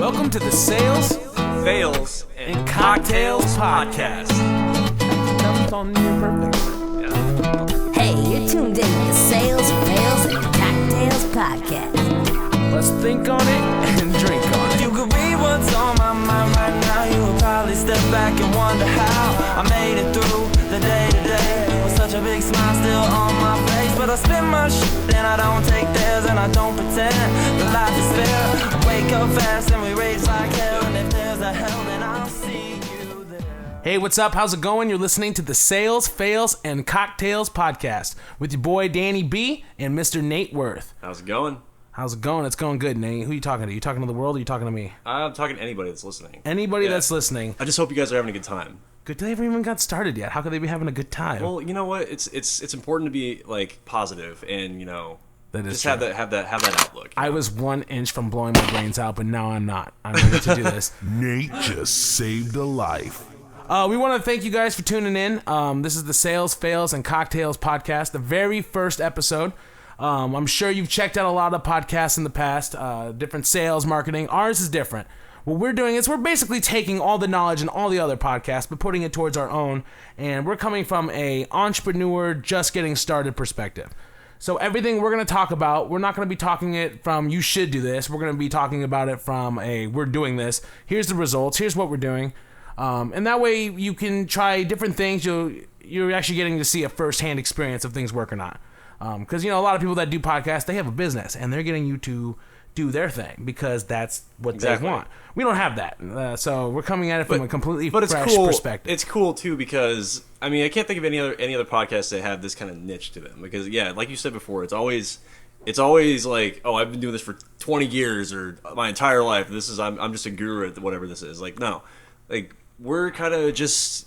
Welcome to the Sales, Fails, and Cocktails Podcast. That was all near perfect. Yeah. Hey, you're tuned in to the Sales, Fails, and Cocktails Podcast. Let's think on it and drink on it. You could read what's on my mind right now. You would probably step back and wonder how I made it through the day today with such a big smile still on my face. But I spend my shit and I don't take theirs, and I don't pretend that life is fair. I wake up fast and we rage like hell, and if there's a hell then I'll see you there. Hey, what's up? How's it going? You're listening to the Sales, Fails, and Cocktails Podcast with your boy Danny B and Mr. Nate Worth. How's it going? How's it going? It's going good, Nate. Who are you talking to? You talking to the world or are you talking to me? I'm talking to anybody that's listening. Anybody that's listening. I just hope you guys are having a good time. Good. They haven't even got started yet. How could they be having a good time? Well, you know what? It's important to be like positive and That is just true. have that outlook. I was 1 inch from blowing my brains out, but now I'm not. I'm ready to do this. Nate just saved a life. We want to thank you guys for tuning in. This is the Sales, Fails, and Cocktails Podcast, the very first episode. I'm sure you've checked out a lot of podcasts in the past, different sales, marketing. Ours is different. What we're doing is we're basically taking all the knowledge and all the other podcasts, but putting it towards our own, and we're coming from a entrepreneur just getting started perspective. So everything we're going to talk about, we're not going to be talking it from you should do this. We're going to be talking about it from a we're doing this. Here's the results. Here's what we're doing. And that way you can try different things. You're actually getting to see a first-hand experience of things work or not. Because, a lot of people that do podcasts, they have a business, and they're getting you to do their thing because that's what they want. We don't have that. So we're coming at it from a completely fresh perspective. It's cool, too, because, I can't think of any other podcasts that have this kind of niche to them. Because, yeah, like you said before, it's always like, oh, I've been doing this for 20 years or my entire life. I'm just a guru at whatever this is. Like, no. Like, we're kind of just...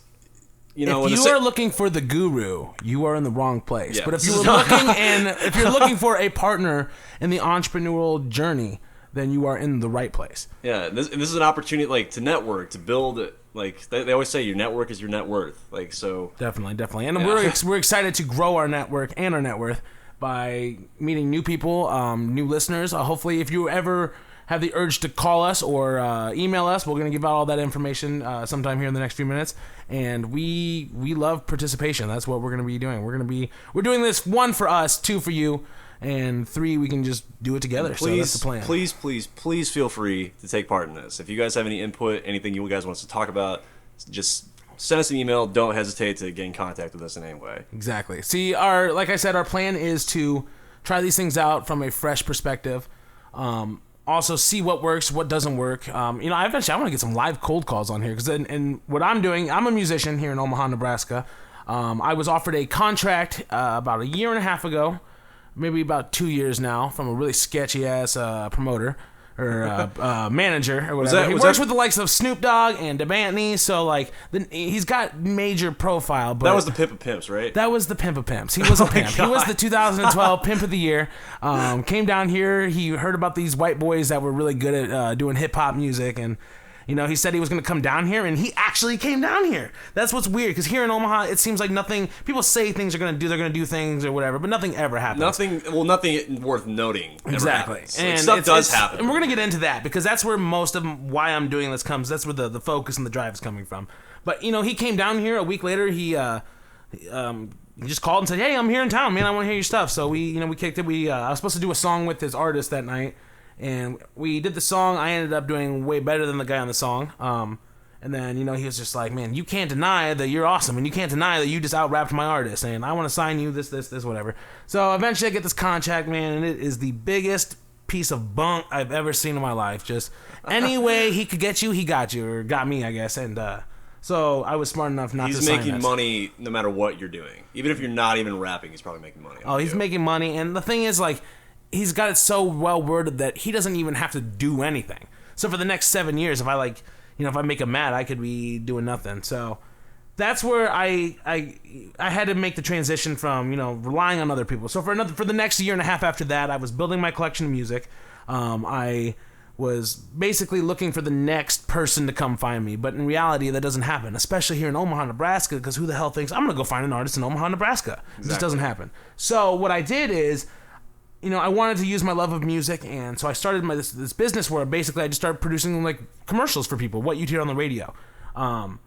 If you are looking for the guru, you are in the wrong place. Yeah. But if you're looking for a partner in the entrepreneurial journey, then you are in the right place. Yeah, this is an opportunity, like, to network, to build. Like they always say, your network is your net worth. Like, so definitely, and we're excited to grow our network and our net worth by meeting new people, new listeners. Hopefully, if you ever have the urge to call us or email us, we're going to give out all that information sometime here in the next few minutes. And we love participation. That's what we're going to be doing. We're doing this, 1, for us, 2, for you, and 3, we can just do it together. So that's the plan. Please feel free to take part in this. If you guys have any input, anything you guys want us to talk about, just send us an email. Don't hesitate to get in contact with us in any way. Exactly. See, like I said, our plan is to try these things out from a fresh perspective. Also, see what works, what doesn't work. I want to get some live cold calls on here because, and what I'm doing, I'm a musician here in Omaha, Nebraska. I was offered a contract about a year and a half ago, maybe about 2 years now, from a really sketchy ass promoter or manager or whatever. He works with the likes of Snoop Dogg and DeBanty, so he's got major profile. But that was the Pimp of Pimps, right? That was the Pimp of Pimps. He was a pimp. He was the 2012 Pimp of the Year. Came down here. He heard about these white boys that were really good at doing hip hop music, and he said he was going to come down here, and he actually came down here. That's what's weird, because here in Omaha, it seems like nothing. People say things they're going to do things or whatever, but nothing ever happens. Nothing worth noting. Exactly, and stuff does happen, and we're going to get into that because that's where most of why I'm doing this comes. That's where the focus and the drive is coming from. But he came down here a week later. He just called and said, "Hey, I'm here in town, man. I want to hear your stuff." So we kicked it. I was supposed to do a song with his artist that night. And we did the song. I ended up doing way better than the guy on the song. And then, he was just like, man, you can't deny that you're awesome. And you can't deny that you just out-rapped my artist. And I want to sign you this, whatever. So eventually I get this contract, man. And it is the biggest piece of bunk I've ever seen in my life. Just any way he could get you, he got you. Or got me, I guess. And so I was smart enough not to sign He's making money no matter what you're doing. Even if you're not even rapping, he's probably making money. Oh, he's making money. And the thing is, he's got it so well worded that he doesn't even have to do anything. So for the next 7 years, if I if I make him mad, I could be doing nothing. So that's where I had to make the transition from relying on other people. So for the next year and a half after that, I was building my collection of music. I was basically looking for the next person to come find me, but in reality, that doesn't happen. Especially here in Omaha, Nebraska, because who the hell thinks I'm gonna go find an artist in Omaha, Nebraska? Exactly. It just doesn't happen. So what I did is, I wanted to use my love of music, and so I started this business where basically I just started producing like commercials for people, what you'd hear on the radio. I'll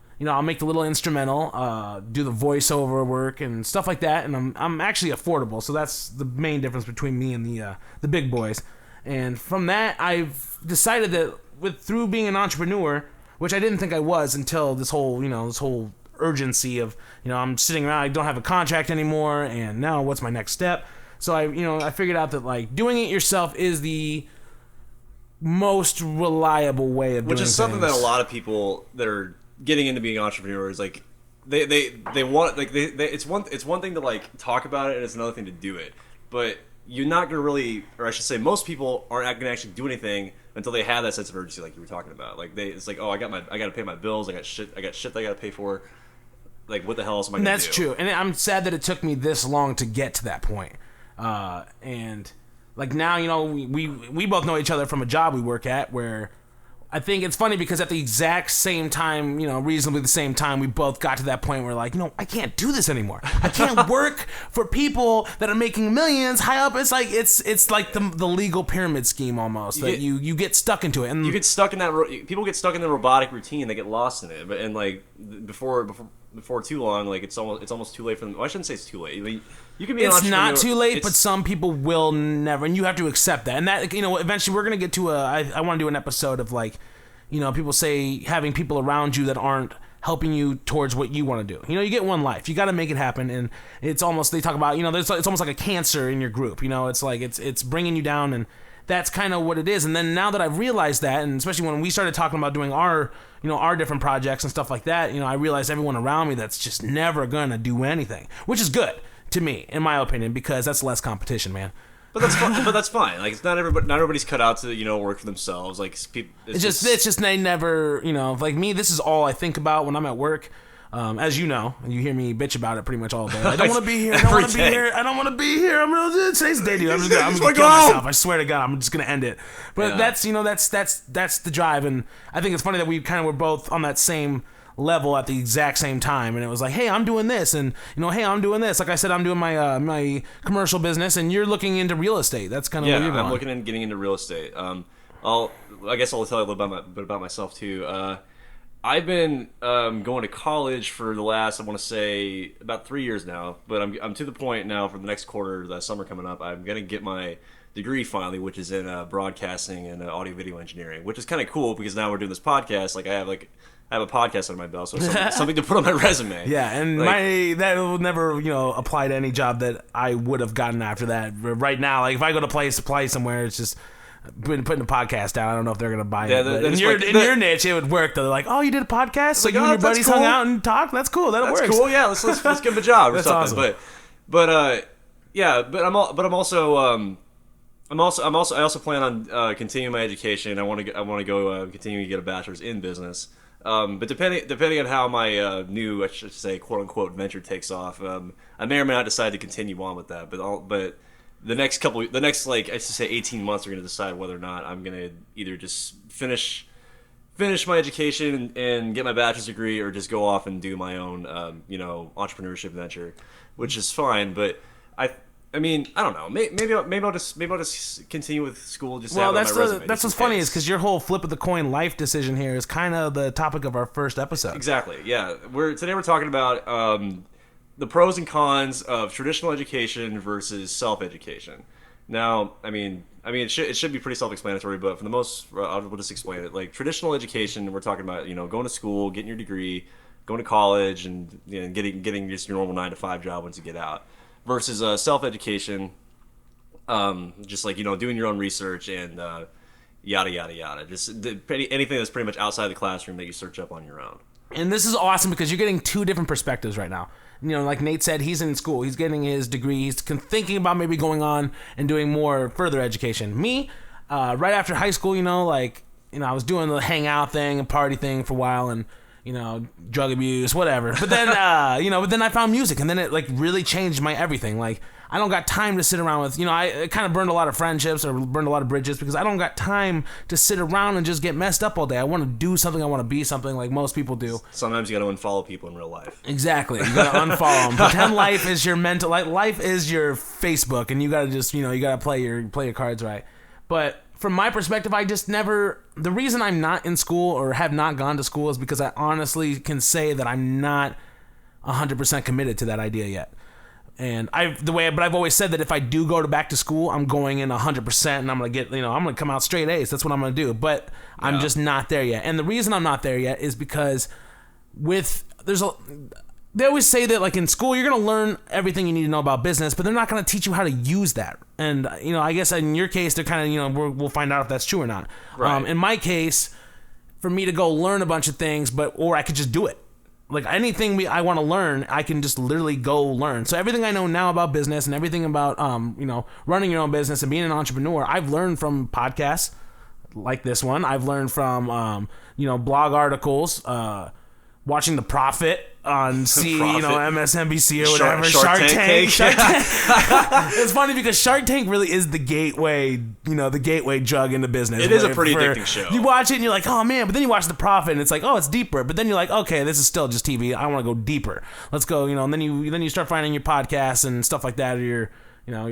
make the little instrumental, do the voiceover work and stuff like that, and I'm actually affordable, so that's the main difference between me and the big boys. And from that, I've decided that through being an entrepreneur, which I didn't think I was until this whole urgency of, I'm sitting around, I don't have a contract anymore, and now what's my next step? So I figured out that like doing it yourself is the most reliable way of doing things. Which is something that a lot of people that are getting into being entrepreneurs, like they want, like it's one thing to like talk about it, and it's another thing to do it. But you're not gonna really, or I should say, most people aren't gonna actually do anything until they have that sense of urgency, like you were talking about. Like it's like, oh, I gotta pay my bills, I got shit that I gotta pay for. Like, what the hell else am I gonna do? That's true, and I'm sad that it took me this long to get to that point. And like now, we both know each other from a job we work at, where I think it's funny because at the exact same time, reasonably the same time, we both got to that point where like, I can't do this anymore. I can't work for people that are making millions high up. It's like it's like the legal pyramid scheme almost, that you get stuck into it, and you get stuck in that. People get stuck in the robotic routine. They get lost in it. But and like before too long, like it's almost too late for them. Well, I shouldn't say it's too late. I mean, you can be. It's not too late, but some people will never, and you have to accept that. And that, eventually we're gonna get to I want to do an episode of like, people say having people around you that aren't helping you towards what you want to do. You get one life. You got to make it happen, and it's almost, they talk about, it's almost like a cancer in your group. It's like it's bringing you down, and that's kind of what it is. And then now that I've realized that, and especially when we started talking about doing our different projects and stuff like that, I realized everyone around me that's just never gonna do anything, which is good to me, in my opinion, because that's less competition, man. But that's fine. But that's fine. Like, it's not everybody's cut out to work for themselves. Like, it's just they never, like me. This is all I think about when I'm at work. As you know, you hear me bitch about it pretty much all day. I don't want to be here. I don't want to be here. I don't want to be here. I'm gonna today's day, dude. I'm gonna kill myself. I swear to God, I'm just gonna end it. But that's the drive, and I think it's funny that we kind of were both on that same level at the exact same time, and it was like, hey, I'm doing this, and hey, I'm doing this. Like I said, I'm doing my my commercial business, and you're looking into real estate. That's kind of where you're going. I'm looking into getting into real estate. I guess I'll tell you a little bit about myself too. I've been going to college for the last, I want to say, about 3 years now, but I'm to the point now for the next quarter, the summer coming up, I'm gonna get my degree finally, which is in broadcasting and audio video engineering, which is kind of cool because now we're doing this podcast. Like I have a podcast under my belt, so it's something to put on my resume. Yeah, and that will never, apply to any job that I would have gotten after that. Right now, like if I go to play somewhere, it's just putting a podcast out. I don't know if they're gonna buy it. But in your niche, it would work. They're like, oh, you did a podcast, so you and your buddies hung out and talked. That's cool. That's cool. Yeah, let's give him a job or That's something. Awesome. But I also plan on continuing my education. I want to go continue to get a bachelor's in business. But depending on how my new, I should say, quote unquote venture takes off, I may or may not decide to continue on with that. But the next like I should say 18 months are going to decide whether or not I'm going to either just finish my education and get my bachelor's degree, or just go off and do my own entrepreneurship venture, which is fine. But I mean, I don't know. Maybe I'll just continue with school. Just well, that's on my resume, that's what's funny is because your whole flip of the coin life decision here is kind of the topic of our first episode. Exactly. Yeah. Today we're talking about the pros and cons of traditional education versus self-education. Now, I mean, it should be pretty self-explanatory, but for the most, we'll just explain it. Like traditional education, we're talking about going to school, getting your degree, going to college, and getting just your normal 9-to-5 job once you get out. Versus self-education, just like doing your own research and yada yada yada. Just anything that's pretty much outside the classroom that you search up on your own. And this is awesome because you're getting two different perspectives right now. Like Nate said, he's in school, he's getting his degree, he's thinking about maybe going on and doing more further education. Me, right after high school, I was doing the hangout thing and party thing for a while, and drug abuse, whatever. But then, but then I found music, and then it like really changed my everything. Like I don't got time to sit around with, I kind of burned a lot of friendships or burned a lot of bridges because I don't got time to sit around and just get messed up all day. I want to do something. I want to be something like most people do. Sometimes you got to unfollow people in real life. Exactly. You got to unfollow them. Pretend life is your mental, life is your Facebook, and you got to just, you got to play your cards right. But from my perspective, I just never, the reason I'm not in school or have not gone to school is because I honestly can say that I'm not 100% committed to that idea yet. And I've always said that if I do go back to school, I'm going in 100% and I'm going to get, I'm going to come out straight A's. That's what I'm going to do. But I'm just not there yet. And the reason I'm not there yet is because they always say that like in school, you're going to learn everything you need to know about business, but they're not going to teach you how to use that. And, I guess in your case, they're kind of, we'll find out if that's true or not. Right. In my case, for me to go learn a bunch of things, or I could just do it. Like anything I want to learn, I can just literally go learn. So everything I know now about business and everything about, running your own business and being an entrepreneur, I've learned from podcasts like this one. I've learned from, blog articles, watching The Profit on MSNBC or whatever. Shark Tank. Shark Tank. It's funny because Shark Tank really is the gateway, the gateway drug into business. It is a pretty addicting show. You watch it and you're like, oh man, but then you watch The Profit and it's like, oh, it's deeper. But then you're like, okay, this is still just TV. I want to go deeper. Let's go, and then you start finding your podcasts and stuff like that, or your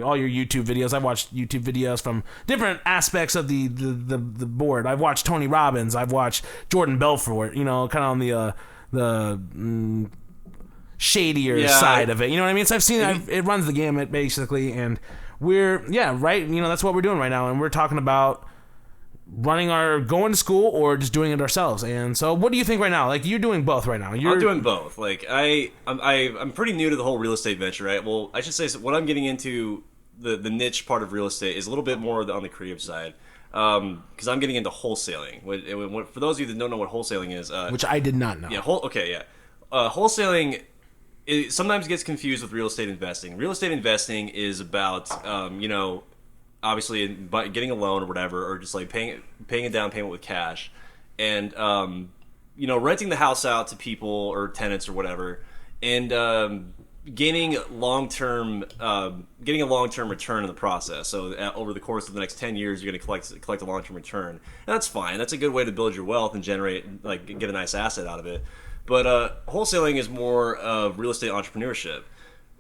all your YouTube videos. I've watched YouTube videos from different aspects of the board. I've watched Tony Robbins. I've watched Jordan Belfort, kind of on the shadier side of it. You know what I mean? So I've seen it runs the gamut basically, and that's what we're doing right now, and we're talking about going to school or just doing it ourselves. And so what do you think right now? Like, you're doing both right now. I'm doing both. Like I'm pretty new to the whole real estate venture, right? Well, I should say what I'm getting into the niche part of real estate is a little bit more on the creative side. Because I'm getting into wholesaling. For those of you that don't know what wholesaling is, which I did not know. Yeah, wholesaling sometimes gets confused with real estate investing. Real estate investing is about, obviously getting a loan or whatever, or just like paying a down payment with cash, and renting the house out to people or tenants or whatever, and getting a long-term return in the process. So over the course of the next 10 years, you're going to collect a long-term return. And that's fine. That's a good way to build your wealth and get a nice asset out of it. But wholesaling is more of real estate entrepreneurship,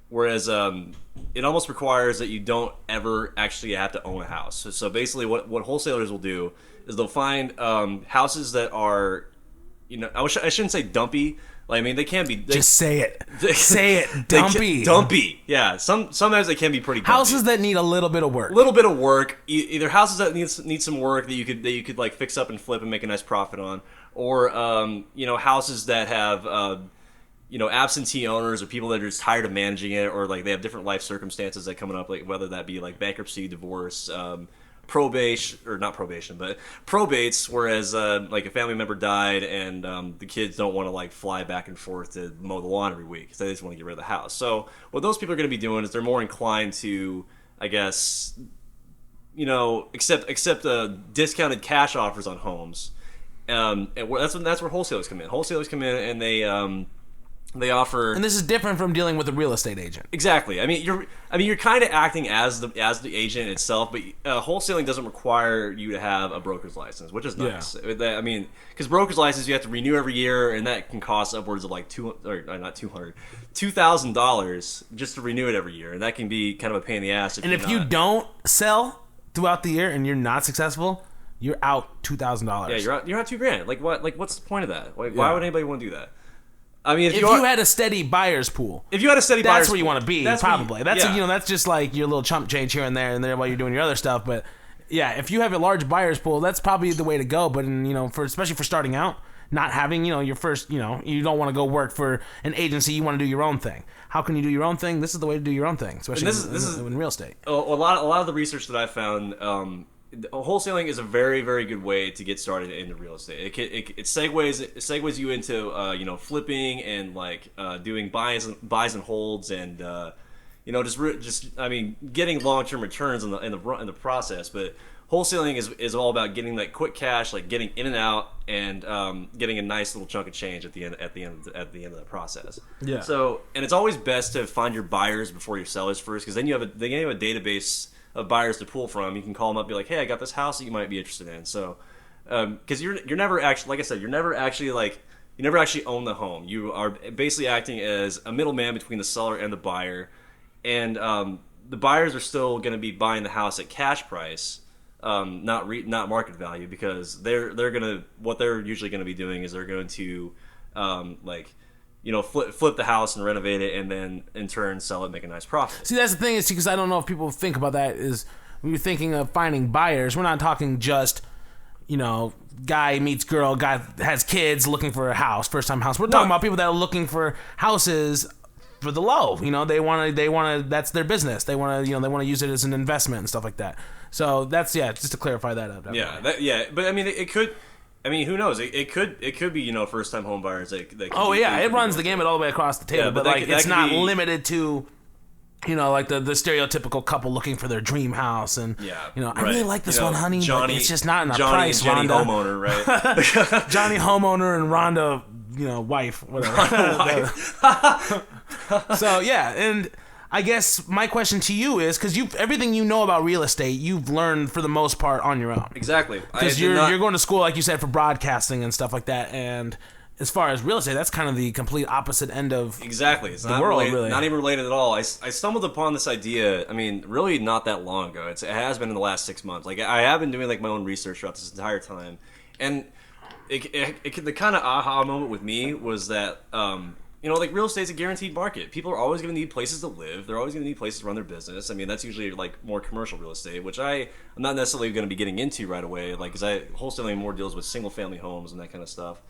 whereas it almost requires that you don't ever actually have to own a house. So basically what wholesalers will do is they'll find houses that are, I shouldn't say dumpy. I mean, they can be. Just say it. Say it. Dumpy. Dumpy. Yeah. Sometimes they can be pretty dumpy. Houses that need a little bit of work. Either houses that need some work that you could like fix up and flip and make a nice profit on, or houses that have absentee owners or people that are just tired of managing it, or like they have different life circumstances that coming up, like whether that be like bankruptcy, divorce, probates, whereas like a family member died and the kids don't want to like fly back and forth to mow the lawn every week, so they just want to get rid of the house. So what those people are going to be doing is they're more inclined to, I guess, accept discounted cash offers on homes, and that's where wholesalers come in. Wholesalers come in and they offer, and this is different from dealing with a real estate agent. Exactly. I mean, you're kind of acting as the agent itself, but wholesaling doesn't require you to have a broker's license, which is nice. Yeah. I mean, because broker's license you have to renew every year, and that can cost upwards of like $2,000 just to renew it every year, and that can be kind of a pain in the ass. If you don't sell throughout the year and you're not successful, you're out $2,000. Yeah, you're out $2,000. Like what? Like what's the point of that? Why would anybody want to do that? I mean, if you had a steady buyer's pool, that's where you want to be. Probably that's just like your little chump change here and there while you're doing your other stuff. But yeah, if you have a large buyer's pool, that's probably the way to go. But especially for starting out, not having your first, you don't want to go work for an agency. You want to do your own thing. How can you do your own thing? This is the way to do your own thing, especially this is in real estate. A lot of the research that I found. Wholesaling is a very, very good way to get started into real estate. It segues you into flipping and like doing buys and holds, and I mean, getting long-term returns in the process. But wholesaling is all about getting that quick cash, like getting in and out, and getting a nice little chunk of change at the end of the process. Yeah. So, and it's always best to find your buyers before your sellers first, because then you have a database of buyers to pull from. You can call them up, and be like, hey, I got this house that you might be interested in. So, because you're never actually, like I said, you never actually own the home. You are basically acting as a middleman between the seller and the buyer, and the buyers are still going to be buying the house at cash price, not market value, because what they're usually going to be doing is they're going to flip the house and renovate it, and then in turn sell it, make a nice profit. See, that's the thing, is because I don't know if people think about that, is when you're thinking of finding buyers, we're not talking just, guy meets girl, guy has kids looking for a house, first time house. We're talking about people that are looking for houses for the low. They want to, that's their business. They want to, they want to use it as an investment and stuff like that. So that's, just to clarify that up. But I mean, it could, who knows? It could be, first time home buyers. It runs the gamut all the way across the table, but it's not limited to, like the stereotypical couple looking for their dream house, and I really like this one, honey, but it's just not in our price. Johnny Rhonda. Homeowner, right? Johnny Homeowner and Rhonda, wife, whatever. So and I guess my question to you is, because everything you know about real estate, you've learned for the most part on your own. Exactly, because you're going to school, like you said, for broadcasting and stuff like that, and as far as real estate, that's kind of the complete opposite end of it's the not world, related, really. Not even related at all. I stumbled upon this idea, really not that long ago. It has been in the last 6 months. Like, I have been doing my own research throughout this entire time, and the kind of aha moment with me was that real estate's a guaranteed market. People are always going to need places to live. They're always going to need places to run their business. That's usually more commercial real estate, which I'm not necessarily going to be getting into right away. Because wholesaling more deals with single family homes and that kind of stuff.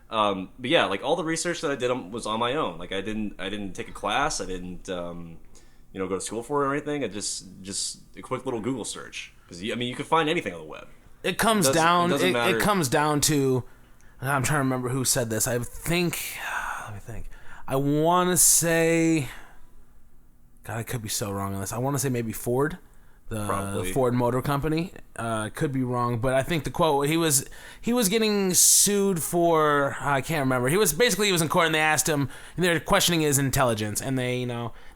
But yeah, all the research that I did was on my own. I didn't take a class. I didn't go to school for it or anything. I just a quick little Google search, because you can find anything on the web. It comes down. It comes down to. I'm trying to remember who said this. I think. Let me think. I want to say. God, I could be so wrong on this. I want to say maybe Ford. The Ford Motor Company. Could be wrong, but I think the quote, he was getting sued for, I can't remember. He was in court, and they asked him, they're questioning his intelligence, and they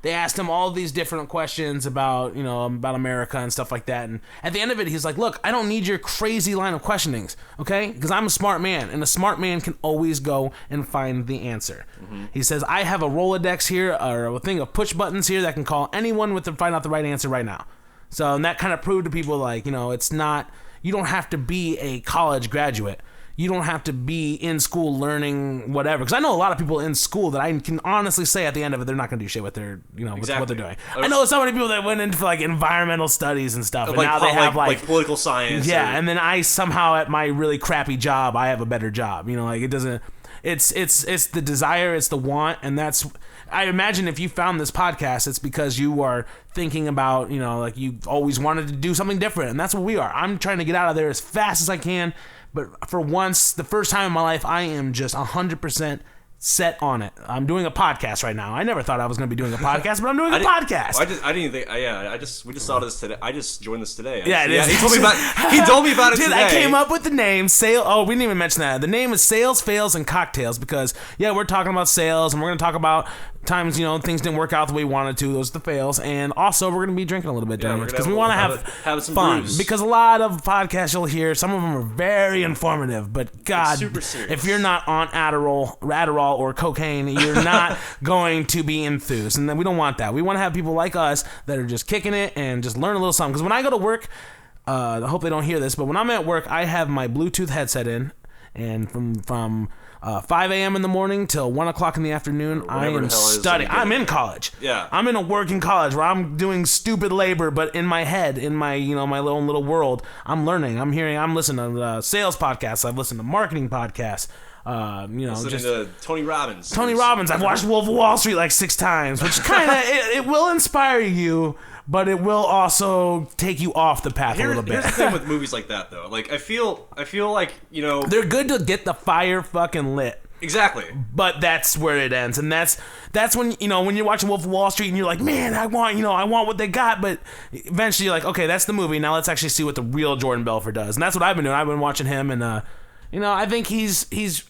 asked him all these different questions about America and stuff like that, and at the end of it, he's like, look, I don't need your crazy line of questionings, okay? Because I'm a smart man, and a smart man can always go and find the answer. Mm-hmm. He says, I have a Rolodex here, or a thing of push buttons here that can call anyone to find out the right answer right now. So, and that kind of proved to people, it's not, you don't have to be a college graduate. You don't have to be in school learning whatever. Because I know a lot of people in school that I can honestly say at the end of it, they're not going to do shit with their, with what they're doing. I know so many people that went into environmental studies and stuff, and now they have political science. Yeah, and then I somehow at my really crappy job, I have a better job. It doesn't. It's the desire, it's the want, and that's. I imagine if you found this podcast, it's because you are thinking about, you've always wanted to do something different, and that's what we are. I'm trying to get out of there as fast as I can, but for once, the first time in my life, I am just 100% set on it. I'm doing a podcast right now. I never thought I was going to be doing a podcast, but I'm doing a podcast. I didn't think. We just saw this today. I just joined this today. It is. He told me about it Dude, today. I came up with the name. We didn't even mention that. The name is Sales, Fails, and Cocktails, because we're talking about sales, and we're going to talk about times things didn't work out the way we wanted to. Those are the fails, and also we're going to be drinking a little bit during it because we want to have some fun. brews. Because a lot of podcasts you'll hear, some of them are very informative, but God, super serious. If you're not on Adderall or cocaine, you're not going to be enthused, and then we don't want that. We want to have people like us that are just kicking it and just learn a little something. Because when I go to work, I hope they don't hear this, but when I'm at work, I have my Bluetooth headset in, and from 5 a.m. in the morning till 1 o'clock in the afternoon, I am studying. I'm in college. Yeah. I'm in a working college where I'm doing stupid labor, but in my head, in my my little world, I'm learning. I'm listening to sales podcasts. I've listened to marketing podcasts. Listening to Tony Robbins. I've watched Wolf of Wall Street 6 times, which kind of it will inspire you, but it will also take you off the path a little bit. Here's the thing with movies like that, though. I feel like they're good to get the fire fucking lit. Exactly. But that's where it ends, and that's when when you're watching Wolf of Wall Street and you're like, man, I want what they got, but eventually you're like, okay, that's the movie. Now let's actually see what the real Jordan Belfort does, and that's what I've been doing. I've been watching him, and I think he's.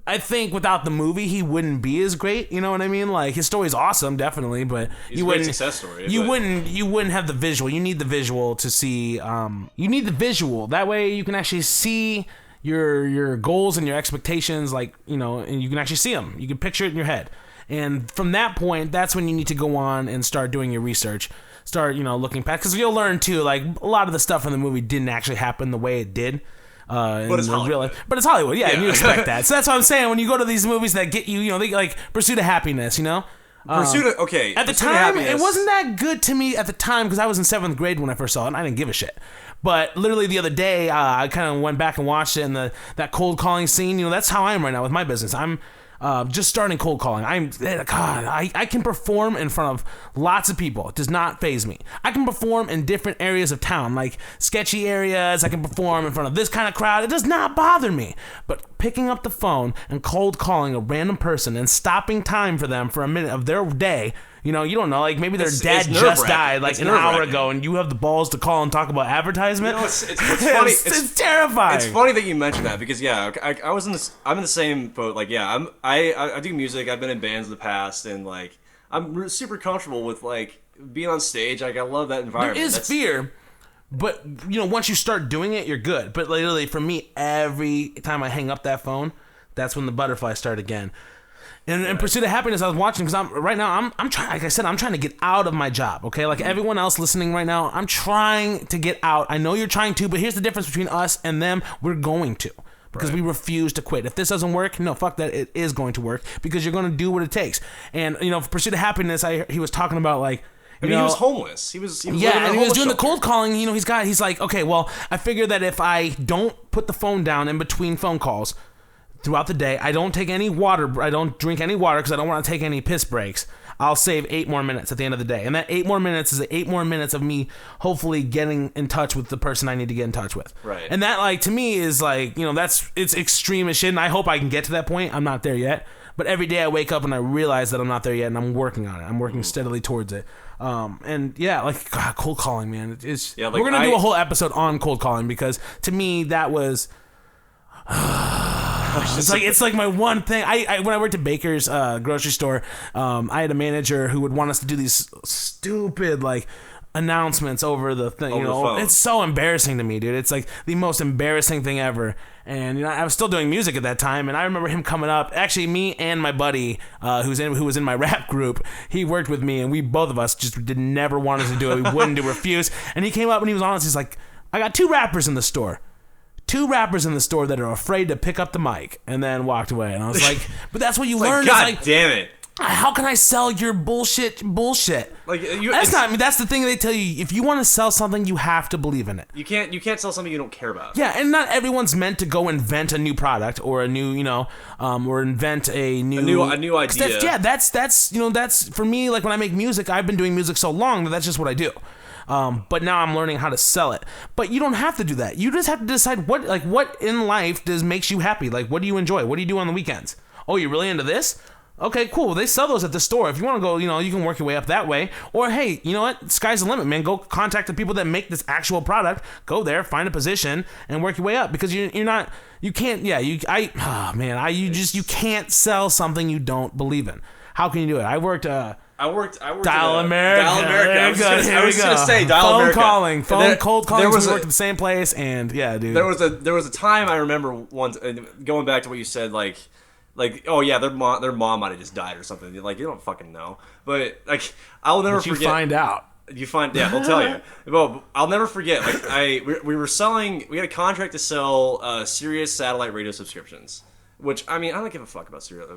I think without the movie, he wouldn't be as great. You know what I mean? Like his story's awesome, definitely, but you wouldn't. Success story. You wouldn't have the visual. You need the visual to see. You need the visual. That way, you can actually see your goals and your expectations. Like and you can actually see them. You can picture it in your head. And from that point, that's when you need to go on and start doing your research. Start looking back, because you'll learn too. Like a lot of the stuff in the movie didn't actually happen the way it did. But it's Hollywood. But it's Hollywood, yeah, and you expect that. So that's what I'm saying. When you go to these movies that get you, they like Pursuit of Happiness, Pursuit of, okay. At the time, it wasn't that good to me at the time because I was in 7th grade when I first saw it, and I didn't give a shit. But literally the other day, I kind of went back and watched it, and that cold calling scene, that's how I am right now with my business. I'm just starting cold calling. I can perform in front of lots of people. It does not faze me. I can perform in different areas of town, like sketchy areas. I can perform in front of this kind of crowd. It does not bother me. But picking up the phone and cold calling a random person and stopping time for them for a minute of their day, you don't know, like maybe their dad just died like an hour ago, and you have the balls to call and talk about advertisement. It's funny. It's terrifying. It's funny that you mentioned that because I'm in the same boat. Like I do music. I've been in bands in the past, and like I'm super comfortable with like being on stage. Like I love that environment. There is fear. But, once you start doing it, you're good. But literally, for me, every time I hang up that phone, that's when the butterflies start again. And in Pursuit of Happiness, I was watching because I'm trying. Like I said, I'm trying to get out of my job. Okay, like everyone else listening right now, I'm trying to get out. I know you're trying to, but here's the difference between us and them. We're going to, because we refuse to quit. If this doesn't work, no, fuck that. It is going to work because you're going to do what it takes. And for Pursuit of Happiness, he was talking about like. He was homeless. He was and he was doing the cold calling. He's like, okay, well, I figure that if I don't put the phone down in between phone calls throughout the day, I don't take any water, I don't drink any water because I don't want to take any piss breaks, I'll save 8 more minutes at the end of the day. And that 8 more minutes is 8 more minutes of me hopefully getting in touch with the person I need to get in touch with. Right. And that, like, to me is like, it's extreme as shit, and I hope I can get to that point. I'm not there yet. But every day I wake up and I realize that I'm not there yet, and I'm working on it. I'm working steadily towards it. And yeah, like, God, cold calling, man. We're going to do a whole episode on cold calling because to me that was... It's like my one thing. I when I worked at Baker's grocery store, I had a manager who would want us to do these stupid like announcements over the thing. Over the phone. It's so embarrassing to me, dude. It's like the most embarrassing thing ever. And I was still doing music at that time, and I remember him coming up. Actually, me and my buddy, who was in my rap group, he worked with me, and we both of us just never wanted to do it. We wouldn't refuse. And he came up and he was honest. He's like, "I got 2 rappers in the store." 2 rappers in the store that are afraid to pick up the mic, and then walked away. And I was like, but that's what you learn. God damn it. How can I sell your bullshit? Like that's the thing they tell you. If you want to sell something, you have to believe in it. You can't sell something you don't care about. Yeah, and not everyone's meant to go invent a new product or a new, or invent a new idea. That's for me. Like when I make music, I've been doing music so long that that's just what I do. But now I'm learning how to sell it. But you don't have to do that. You just have to decide what in life makes you happy. Like, what do you enjoy? What do you do on the weekends? Oh, you're really into this? Okay, cool. Well, they sell those at the store. If you want to go, you can work your way up that way. Or, hey, you know what? Sky's the limit, man. Go contact the people that make this actual product. Go there, find a position, and work your way up. Because you can't sell something you don't believe in. How can you do it? I worked Dial America. I was gonna say Dial America. Cold calling. We worked at the same place, and yeah, dude. There was a time I remember once, going back to what you said, like, oh yeah, their mom might have just died or something. Like, you don't fucking know, but like, I'll never forget. You find out. They'll tell you. Well, I'll never forget. Like, we had a contract to sell Sirius satellite radio subscriptions, which I don't give a fuck about Sirius.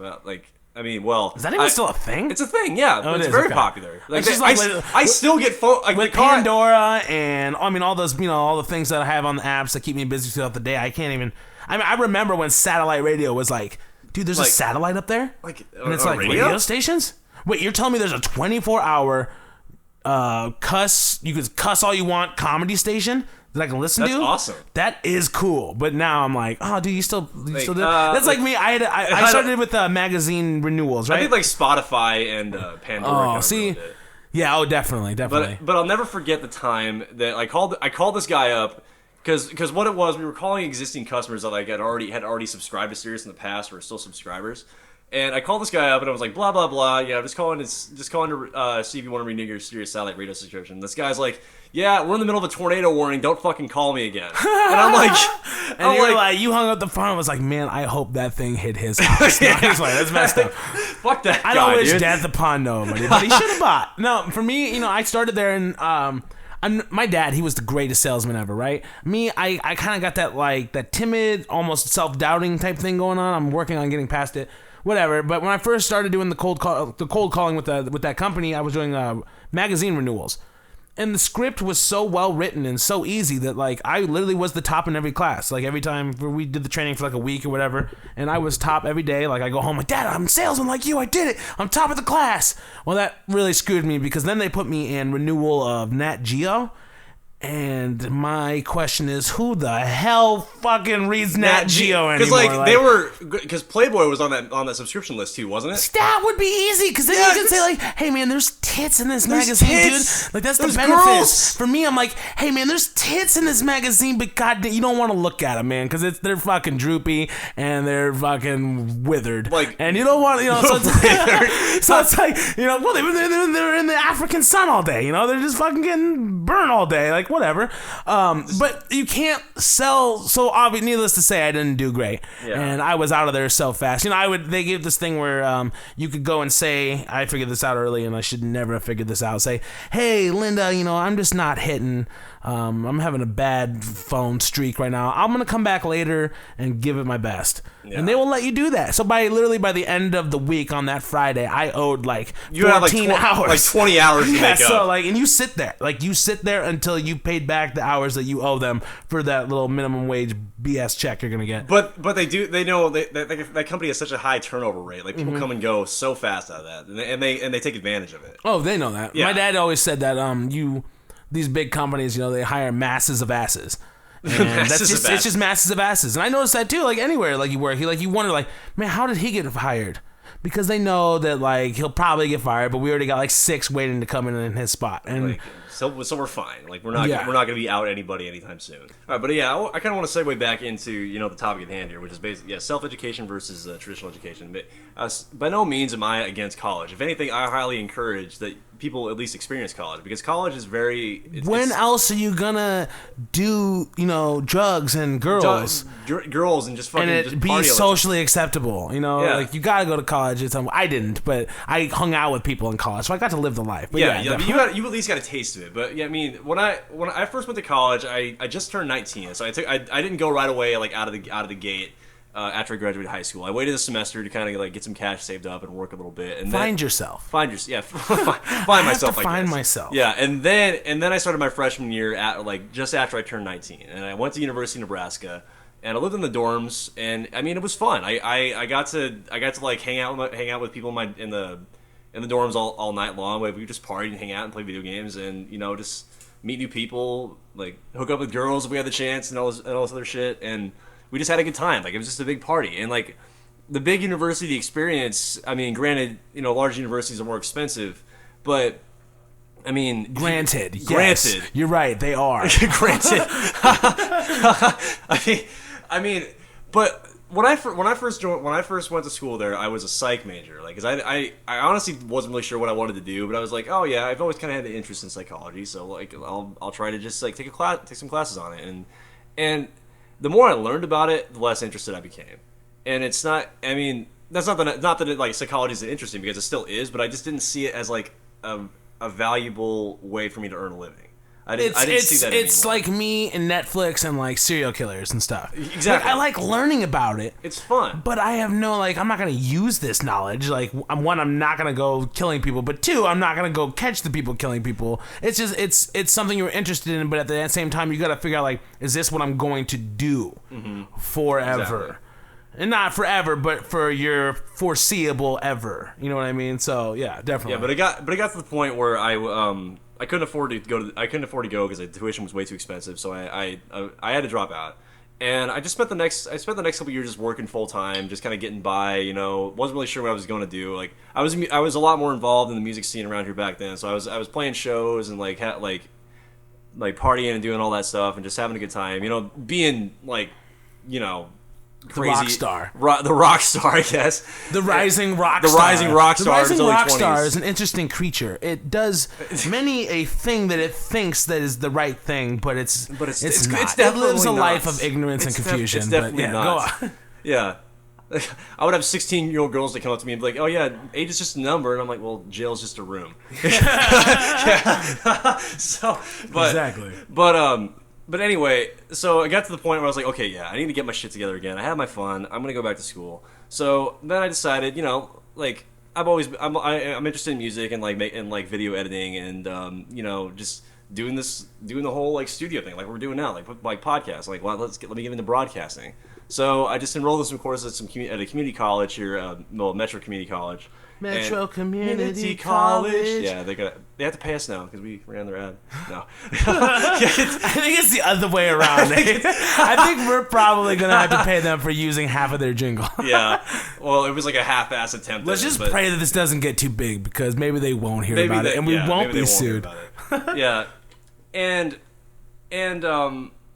Is that even still a thing? It's a thing, yeah. Oh, it's very popular. Like, I still get phone with Pandora and all those, all the things that I have on the apps that keep me busy throughout the day. I can't even. I remember when satellite radio was like, dude, there's a satellite up there, and it's like radio stations. Wait, you're telling me there's a 24-hour cuss? You could cuss all you want comedy station that I can listen That's to. awesome. That is cool. But now I'm like, oh, do you still do? Like, That's like me. I started with magazine renewals, right? I think like Spotify and Pandora. Oh, see, yeah, definitely. But I'll never forget the time that I called this guy up because what it was, we were calling existing customers that like had already subscribed to Sirius in the past or are still subscribers. And I called this guy up and I was like, blah blah blah. Yeah, just calling to see if you want to renew your Sirius satellite radio subscription. This guy's like, yeah, we're in the middle of a tornado warning. Don't fucking call me again. And I'm like, and you're like, you hung up the phone. I was like, man, I hope that thing hit his house. No, he's like, that's messed up. Fuck that guy, I don't wish dude. death upon nobody, but he should have bought. No, for me, I started there and my dad, he was the greatest salesman ever, right? Me, I kind of got that timid, almost self-doubting type thing going on. I'm working on getting past it. Whatever, but when I first started doing the cold calling with that company, I was doing magazine renewals, and the script was so well written and so easy that like I literally was the top in every class. Like every time we did the training for like a week or whatever, and I was top every day. Like I go home like, Dad, I'm a salesman like you. I did it. I'm top of the class. Well, that really screwed me because then they put me in renewal of Nat Geo. And my question is, who the hell fucking reads Nat Geo anymore? Because Playboy was on that subscription list too, wasn't it? That would be easy, because then you can say like, hey man, there's tits in this magazine, tits. dude. Like that's There's the benefits. girls. For me, I'm like, hey man, there's tits in this magazine, but god, you don't want to look at them, man, because they're fucking droopy and they're fucking withered. Like, and you don't want, so it's like, well, they're in the African sun all day, they're just fucking getting burned all day, like whatever. But you can't sell. So obviously, needless to say, I didn't do great, and I was out of there so fast. They gave this thing where you could go and say, I figured this out early, and I should never have figured this out. Say, hey, Linda, I'm just not hitting. I'm having a bad phone streak right now. I'm gonna come back later and give it my best, and they will let you do that. So by the end of the week on that Friday, I owed like 14 hours, like 20 hours to make up. So and you sit there, until you paid back the hours that you owe them for that little minimum wage BS check you're gonna get. But they know that company has such a high turnover rate. Like people come and go so fast out of that, and they take advantage of it. Oh, they know that. Yeah. My dad always said that these big companies, they hire masses of asses. And it's just masses of asses. And I noticed that too, like anywhere like you work, you wonder like, man, how did he get hired? Because they know that like he'll probably get fired, but we already got like 6 waiting to come in his spot. And so we're fine. Like we're not going to be out anybody anytime soon. All right, but yeah, I kind of want to segue back into the topic at hand here, which is basically self-education versus traditional education. But by no means am I against college. If anything, I highly encourage that people at least experience college, because college is when else are you gonna do drugs and girls and just fucking and just be socially acceptable? Like you gotta go to college. I didn't, but I hung out with people in college, so I got to live the life. But you at least got a taste of it. But yeah, I mean, when I first went to college, I just turned 19, so I didn't go right away like out of the gate. After I graduated high school, I waited a semester to kind of like get some cash saved up and work a little bit, and find myself. Find myself. Yeah, and then I started my freshman year at just after I turned 19, and I went to University of Nebraska, and I lived in the dorms, and I mean it was fun. I got to like hang out with people in the dorms all night long. We just partied and hang out and play video games, and just meet new people, like hook up with girls if we had the chance, and all this other shit, and we just had a good time. Like it was just a big party, and like the big university experience. I mean, granted, large universities are more expensive, but I mean, granted, you're right, they are. Granted, I mean, but when I first went to school there, I was a psych major. Like, cause I honestly wasn't really sure what I wanted to do, but I was like, oh yeah, I've always kind of had an interest in psychology, so like I'll try to just like take some classes on it, and the more I learned about it, the less interested I became. And it's not, I mean, that's not that it, like psychology isn't interesting, because it still is, but I just didn't see it as like a valuable way for me to earn a living. I didn't see that anymore. It's like me and Netflix and like serial killers and stuff. Exactly. I like learning about it. It's fun. But I have no, I'm not going to use this knowledge. Like, one, I'm not going to go killing people. But two, I'm not going to go catch the people killing people. It's just, it's something you're interested in. But at the same time, you got to figure out, like, is this what I'm going to do forever? Exactly. And not forever, but for your foreseeable ever. You know what I mean? So yeah, definitely. Yeah, but it got to the point where I couldn't afford to go because the tuition was way too expensive. So I had to drop out. And I spent the next couple of years just working full time, just kind of getting by. Wasn't really sure what I was going to do. Like I was a lot more involved in the music scene around here back then. So I was playing shows and like partying and doing all that stuff and just having a good time. Being like, crazy rock star. The rock star, I guess. The rising rock star. The rising rock star. The rising rock star is an interesting creature. It does many a thing that it thinks that is the right thing, but it's not. It lives a life of ignorance and confusion. It's definitely not. Go on. Yeah. I would have 16-year-old girls that come up to me and be like, "Oh yeah, age is just a number," and I'm like, "Well, jail's just a room." Exactly. But anyway, so I got to the point where I was like, okay, yeah, I need to get my shit together again. I had my fun. I'm gonna go back to school. So then I decided, like I'm interested in music and like video editing and just doing the whole like studio thing like we're doing now, like podcasts. Like, well, let me get into broadcasting. So I just enrolled in some courses at a community college here, Metro Community College. Metro Community College. Yeah, they have to pay us now because we ran their ad. No, I think it's the other way around. I think we're probably gonna have to pay them for using half of their jingle. Yeah, well, it was like a half-ass attempt. Let's just pray that this doesn't get too big because maybe they won't hear about it and we won't be sued. Yeah, and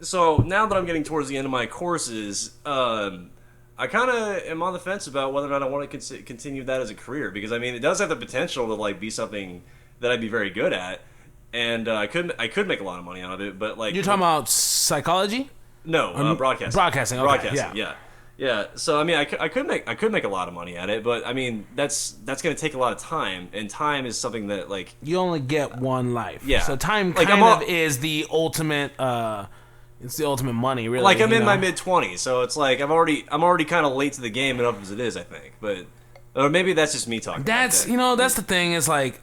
so now that I'm getting towards the end of my courses, I kind of am on the fence about whether or not I want to continue that as a career because I mean it does have the potential to like be something that I'd be very good at, and I could make a lot of money out of it. But like you're talking about psychology? No, broadcasting. Broadcasting. Okay, broadcasting. Yeah. So I mean I could make a lot of money at it, but I mean that's going to take a lot of time, and time is something that like you only get one life. Yeah. So time kind of is the ultimate. It's the ultimate money, really. Like I'm in my mid-20s, so it's like I'm already kind of late to the game enough as it is, I think. But or maybe that's just me talking. That's that's the thing is like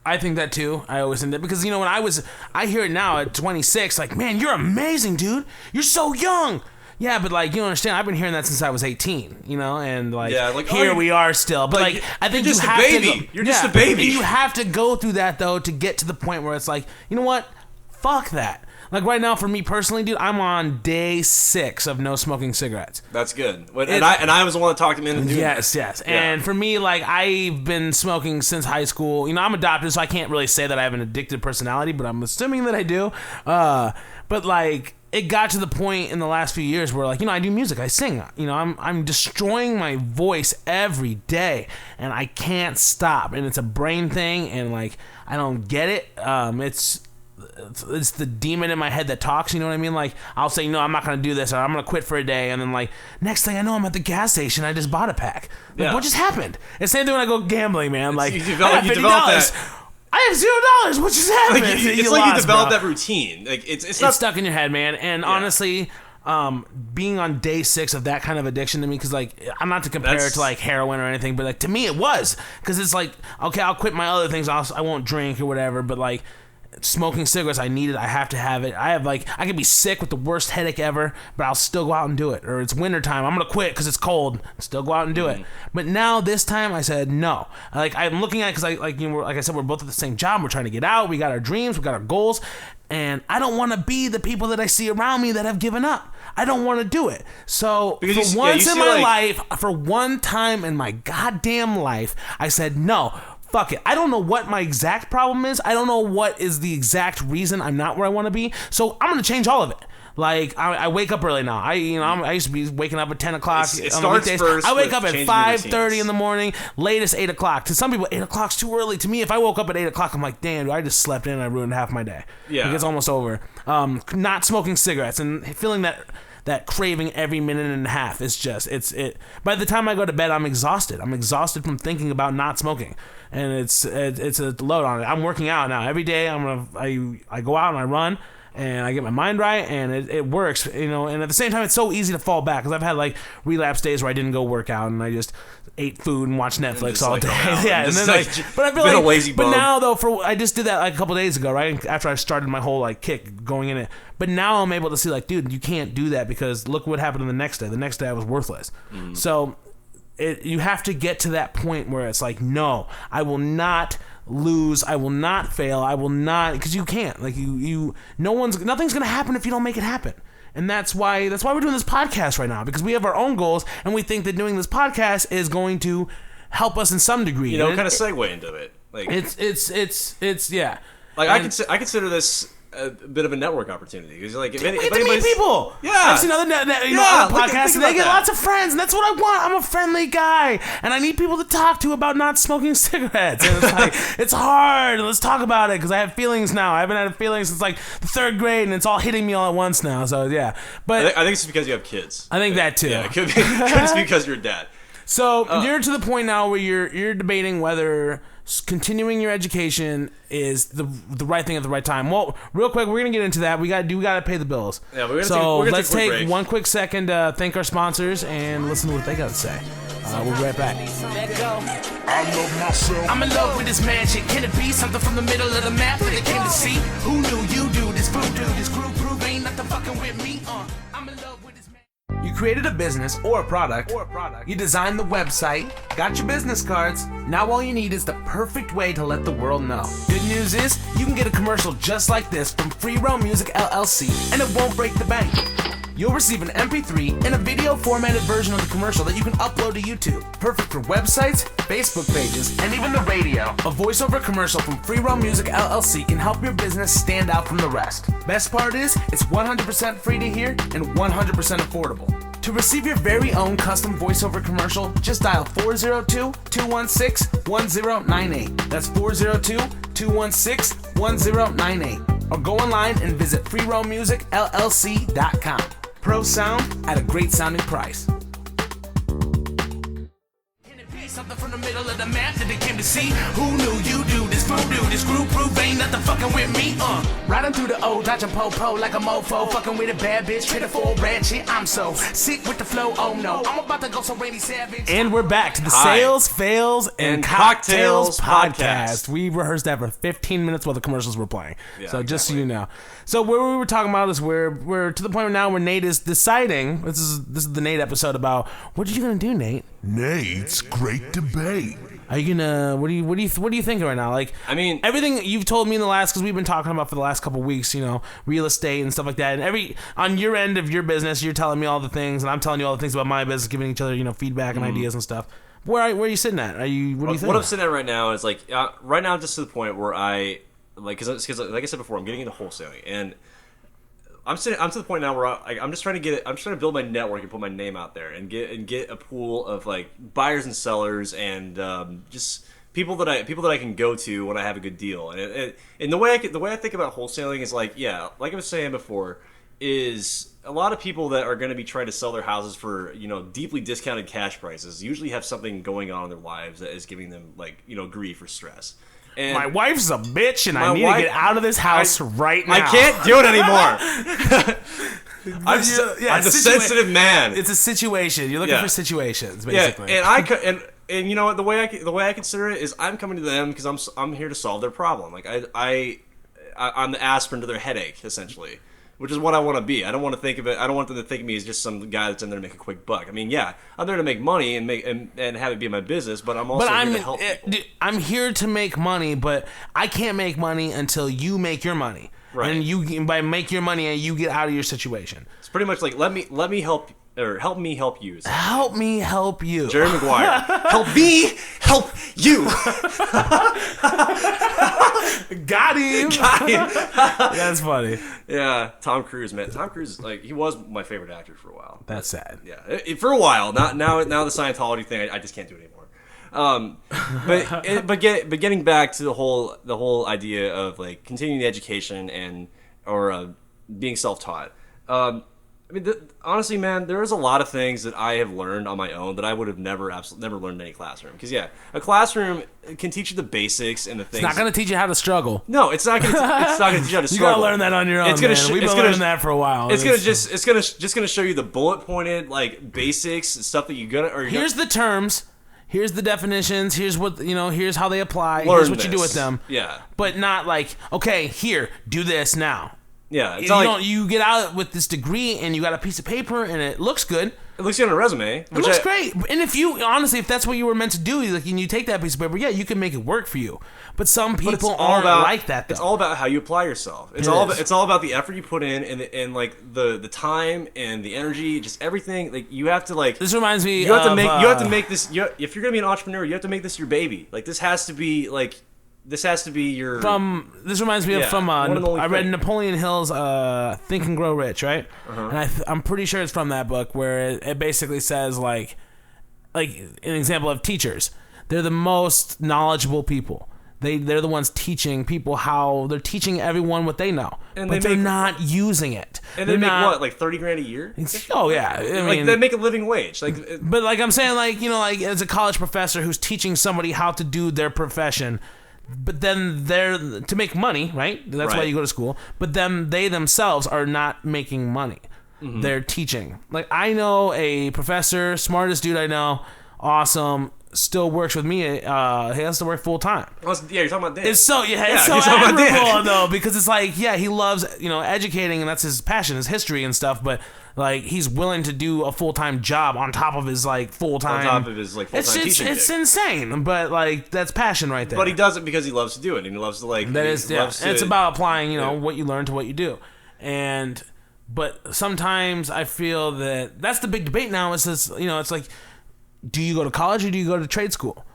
I think that too. I always think that because when I hear it now at 26, like man, you're amazing, dude. You're so young. Yeah, but like you understand, I've been hearing that since I was 18, and like, here we are still. But like I think you're just a baby. You're just a baby. You have to go through that though to get to the point where it's like, you know what? Fuck that. Like right now, for me personally, dude, I'm on day 6 of no smoking cigarettes. That's good. And I was the one that talked him into doing Yes. Yeah. And for me, like I've been smoking since high school. I'm adopted, so I can't really say that I have an addicted personality, but I'm assuming that I do. But like it got to the point in the last few years where like I do music, I sing. I'm destroying my voice every day, and I can't stop. And it's a brain thing, and like I don't get it. It's the demon in my head that talks, you know what I mean? Like, I'll say, no, I'm not going to do this, or I'm going to quit for a day, and then, like, next thing I know, I'm at the gas station, I just bought a pack. Like, what just happened? It's the same thing when I go gambling, man. Like, you I have $50. I have $0. What just happened? Like, it's like you develop that routine. Like, it's not stuck in your head, man. And honestly, being on day 6 of that kind of addiction to me, because like I'm not to compare it to like heroin or anything, but like to me it was, because it's like, okay, I'll quit my other things, I won't drink or whatever, but like smoking cigarettes, I need it. I have to have it. I could be sick with the worst headache ever, but I'll still go out and do it. Or it's wintertime, I'm gonna quit because it's cold. Still go out and do it. But now this time I said no. Like I'm looking at it because like I said, we're both at the same job. We're trying to get out. We got our dreams. We got our goals, and I don't want to be the people that I see around me that have given up. I don't want to do it. So for once in my life, for one time in my goddamn life, I said no. Fuck it. I don't know what my exact problem is. I don't know what is the exact reason I'm not where I want to be. So I'm going to change all of it. Like I wake up early now. I used to be waking up at 10 o'clock on the weekdays. I wake up at 5:30 in the morning, latest 8 o'clock. To some people, 8 o'clock's too early. To me, if I woke up at 8 o'clock, I'm like, damn, dude, I just slept in and I ruined half my day. Yeah, like, it's almost over. Not smoking cigarettes and feeling that craving every minute and a half is just it. By the time I go to bed, I'm exhausted. I'm exhausted from thinking about not smoking, and it's a load on it. I'm working out now every day. I go out and I run, and I get my mind right, and it works, And at the same time, it's so easy to fall back because I've had like relapse days where I didn't go work out and I just ate food and watched Netflix all day. Yeah, and then but I feel like, a lazy bum. But now though, I just did that like a couple days ago, right after I started my whole like kick going in it. But now I'm able to see like, dude, you can't do that because look what happened the next day. The next day I was worthless. So you have to get to that point where it's like, no, I will not lose. I will not fail. I will not, because you can't. Like nothing's gonna happen if you don't make it happen. And that's why we're doing this podcast right now, because we have our own goals, and we think that doing this podcast is going to help us in some degree. Kind of segue into it. Like it's yeah. Like I consider this a bit of a network opportunity, because like if we get to meet people. Yeah, I've seen other other podcasts, and they get lots of friends, and that's what I want. I'm a friendly guy, and I need people to talk to about not smoking cigarettes. And it's like it's hard. Let's talk about it, because I have feelings now. I haven't had feelings since like the 3rd grade, and it's all hitting me all at once now. So yeah, but I think it's because you have kids. I think that too. Yeah, it could just be because you're a dad. So you're to the point now where you're debating whether continuing your education is the right thing at the right time. Well, real quick, we're gonna get into that. We gotta pay the bills. Yeah, let's take one quick second to thank our sponsors and listen to what they gotta say. We'll be right back. I love myself. I'm in love with this mansion. Can it be something from the middle of the map that they came to see? Who knew you do this voodoo? This group prove ain't nothing fucking with me. I'm in love with this man. You created a business or a product. You designed the website, got your business cards. Now all you need is the perfect way to let the world know. Good news is, you can get a commercial just like this from Free Roam Music LLC, and it won't break the bank. You'll receive an MP3 and a video formatted version of the commercial that you can upload to YouTube. Perfect for websites, Facebook pages, and even the radio. A voiceover commercial from Free Roam Music LLC can help your business stand out from the rest. Best part is, it's 100% free to hear and 100% affordable. To receive your very own custom voiceover commercial, just dial 402-216-1098. That's 402-216-1098. Or go online and visit freeroammusicllc.com. Pro sound at a great sounding price. Something from the middle of the map that they came to see. Who knew you do this voodoo? This group proof ain't nothing fucking with me. Riding through the O, dodging po-po like a mofo. Fucking with a bad bitch, traded for a rat shit. I'm so sick with the flow, oh no. I'm about to go so Randy Savage. And we're back to the Sales, Fails, and Cocktails podcast. We rehearsed that for 15 minutes while the commercials were playing. Yeah, so just so you know. So what we were talking about is we're to the point now where Nate is deciding, this is the Nate episode about, what are you going to do, Nate? Nate's great debate. Are you gonna? What are you thinking right now? Like, I mean, everything you've told me in the last, because we've been talking about for the last couple weeks, real estate and stuff like that. And on your end of your business, you're telling me all the things, and I'm telling you all the things about my business, giving each other, feedback and ideas and stuff. Where are you sitting at? What do you think? What I'm sitting at right now is like, right now I'm just to the point where I like, because like I said before, I'm getting into wholesaling, and I'm to the point now where I'm just trying to build my network and put my name out there and get a pool of like buyers and sellers and just people that I can go to when I have a good deal. And the way I think about wholesaling is like, yeah, like I was saying before, is a lot of people that are going to be trying to sell their houses for deeply discounted cash prices usually have something going on in their lives that is giving them like grief or stress. And my wife's a bitch, and I need to get out of this house right now. I can't do it anymore. I'm the sensitive man. It's a situation. You're looking for situations, basically. Yeah, and you know what? The way I consider it is, I'm coming to them because I'm here to solve their problem. Like I'm the aspirin to their headache, essentially. Which is what I want to be. I don't want to think of it. I don't want them to think of me as just some guy that's in there to make a quick buck. I mean, yeah, I'm there to make money and have it be my business, but I'm also here to help people. I'm here to make money, but I can't make money until you make your money. Right. And by make your money, and you get out of your situation. It's pretty much like let me help. Or help me help you. Help me help you. Jerry Maguire. Help me help you. Got him. That's funny. Yeah, Tom Cruise, man. Tom Cruise, like, he was my favorite actor for a while. That's sad. Yeah, for a while. Now the Scientology thing, I just can't do it anymore. But getting back to the whole idea of like continuing education or being self-taught. I mean, honestly, man, there's a lot of things that I have learned on my own that I would have never learned in any classroom. Because, yeah, a classroom can teach you the basics and the things. It's not going to teach you how to struggle. No, it's not going to teach you how to struggle. You got to learn that on your own, We've been learning that for a while. It's just going to show you the bullet-pointed, like, basics, stuff that Here's the terms. Here's the definitions. Here's what, here's how they apply. Here's what you do with them. Yeah. But not like, okay, here, do this now. Yeah, it's you not know, like you get out with this degree and you got a piece of paper and it looks good. it looks good on a resume. It looks great. And if you, honestly, if that's what you were meant to do, like, and you take that piece of paper, yeah, you can make it work for you. But some people aren't like that, though. It's all about how you apply yourself. It's all about the effort you put in and like the time and the energy, just everything. Like you have to like. This reminds me. You have to make this. If you're gonna be an entrepreneur, you have to make this your baby. Like this has to be like. This has to be your. This reminds me of I read Napoleon Hill's Think and Grow Rich, right? And I'm pretty sure it's from that book where it basically says like an example of teachers. They're the most knowledgeable people. They're the ones teaching people how they're teaching everyone what they know, but they're not using it. And they make what, like $30,000 a year? Oh yeah, I mean, like they make a living wage. Like, but like I'm saying, like like as a college professor who's teaching somebody how to do their profession. But then they're to make money, right? That's why you go to school. But then they themselves are not making money. Mm-hmm. They're teaching. Like I know a professor, smartest dude I know, awesome, still works with me. He has to work full time. Well, you're talking about Dan. It's so admirable though, because it's like he loves educating, and that's his passion, his history and stuff. But like he's willing to do a full-time job on top of his like full-time. On top of his like full-time teaching. It's insane, but like that's passion right there. But he does it because he loves to do it, and he loves to like. That is, yeah. And it's about applying, what you learn to what you do, but sometimes I feel that's the big debate now. Is this, it's like, do you go to college or do you go to trade school?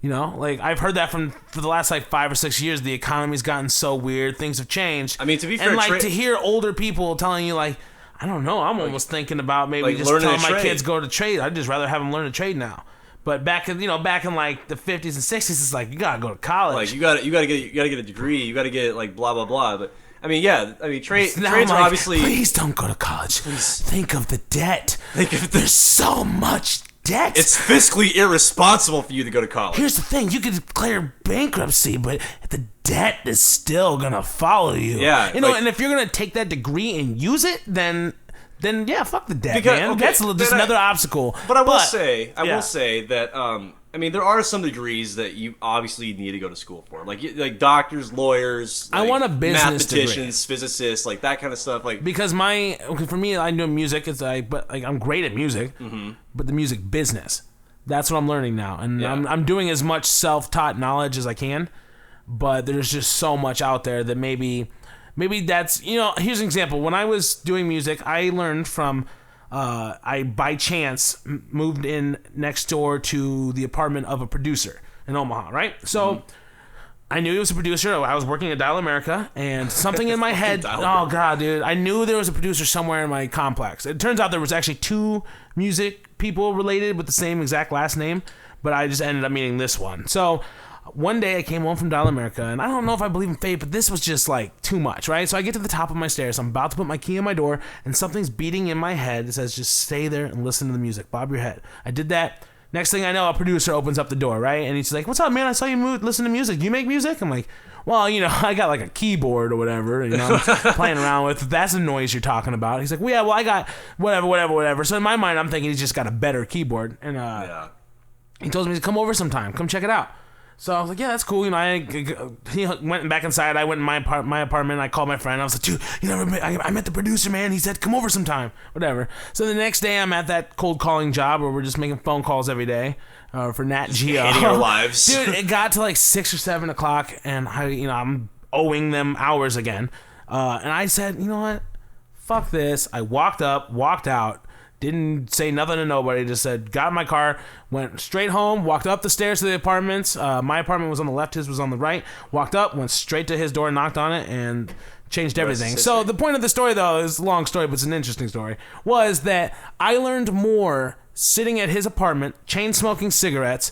Like I've heard that for the last like 5 or 6 years. The economy's gotten so weird, things have changed. I mean, to be fair, and like to hear older people telling you like, I don't know, I'm almost thinking about maybe just telling my kids go to trade. I'd just rather have them learn to trade now. But back in like the 50s and 60s, it's like you gotta go to college. Like you gotta get a degree. You gotta get like blah blah blah. But I mean, trades are obviously. Please don't go to college. Please. Think of the debt. There's so much debt. It's fiscally irresponsible for you to go to college. Here's the thing: you could declare bankruptcy, but the debt is still gonna follow you. Yeah, and if you're gonna take that degree and use it, then yeah, fuck the debt, man. Okay, that's just another obstacle. But I will say that there are some degrees that you obviously need to go to school for, like doctors, lawyers. I want a business mathematicians, degree. Physicists, like that kind of stuff. Like because for me, I know music. I'm great at music, but the music business, that's what I'm learning now, and I'm doing as much self-taught knowledge as I can. But there's just so much out there that maybe that's, here's an example. When I was doing music, I learned from, I by chance moved in next door to the apartment of a producer in Omaha, right? So I knew he was a producer. I was working at Dial America, and something in my head, oh God, dude, I knew there was a producer somewhere in my complex. It turns out there was actually 2 music people related with the same exact last name, but I just ended up meeting this one. So one day I came home from Dial America, and I don't know if I believe in fate, but this was just like too much, right? So I get to the top of my stairs. I'm about to put my key in my door, and something's beating in my head that says, just stay there and listen to the music. Bob your head. I did that. Next thing I know, a producer opens up the door, right? And he's like, what's up, man? I saw you listen to music. Do you make music? I'm like, well, I got like a keyboard or whatever, I'm playing around with. That's the noise you're talking about. He's like, well, yeah, well, I got whatever. So in my mind, I'm thinking he's just got a better keyboard. And he told me to come over sometime. Come check it out. So I was like, yeah, that's cool. He went back inside. I went in my apartment. I called my friend. I was like, dude, I met the producer, man. He said, come over sometime. Whatever. So the next day, I'm at that cold calling job where we're just making phone calls every day for Nat Geo. Hating our lives. Dude, it got to like 6 or 7 o'clock, and I'm owing them hours again. And I said, you know what? Fuck this. I walked out. Didn't say nothing to nobody. Just said, got in my car, went straight home, walked up the stairs to the apartments. My apartment was on the left, his was on the right. Walked up, went straight to his door, knocked on it, and changed everything. So the point of the story, though, is a long story, but it's an interesting story, was that I learned more sitting at his apartment, chain smoking cigarettes,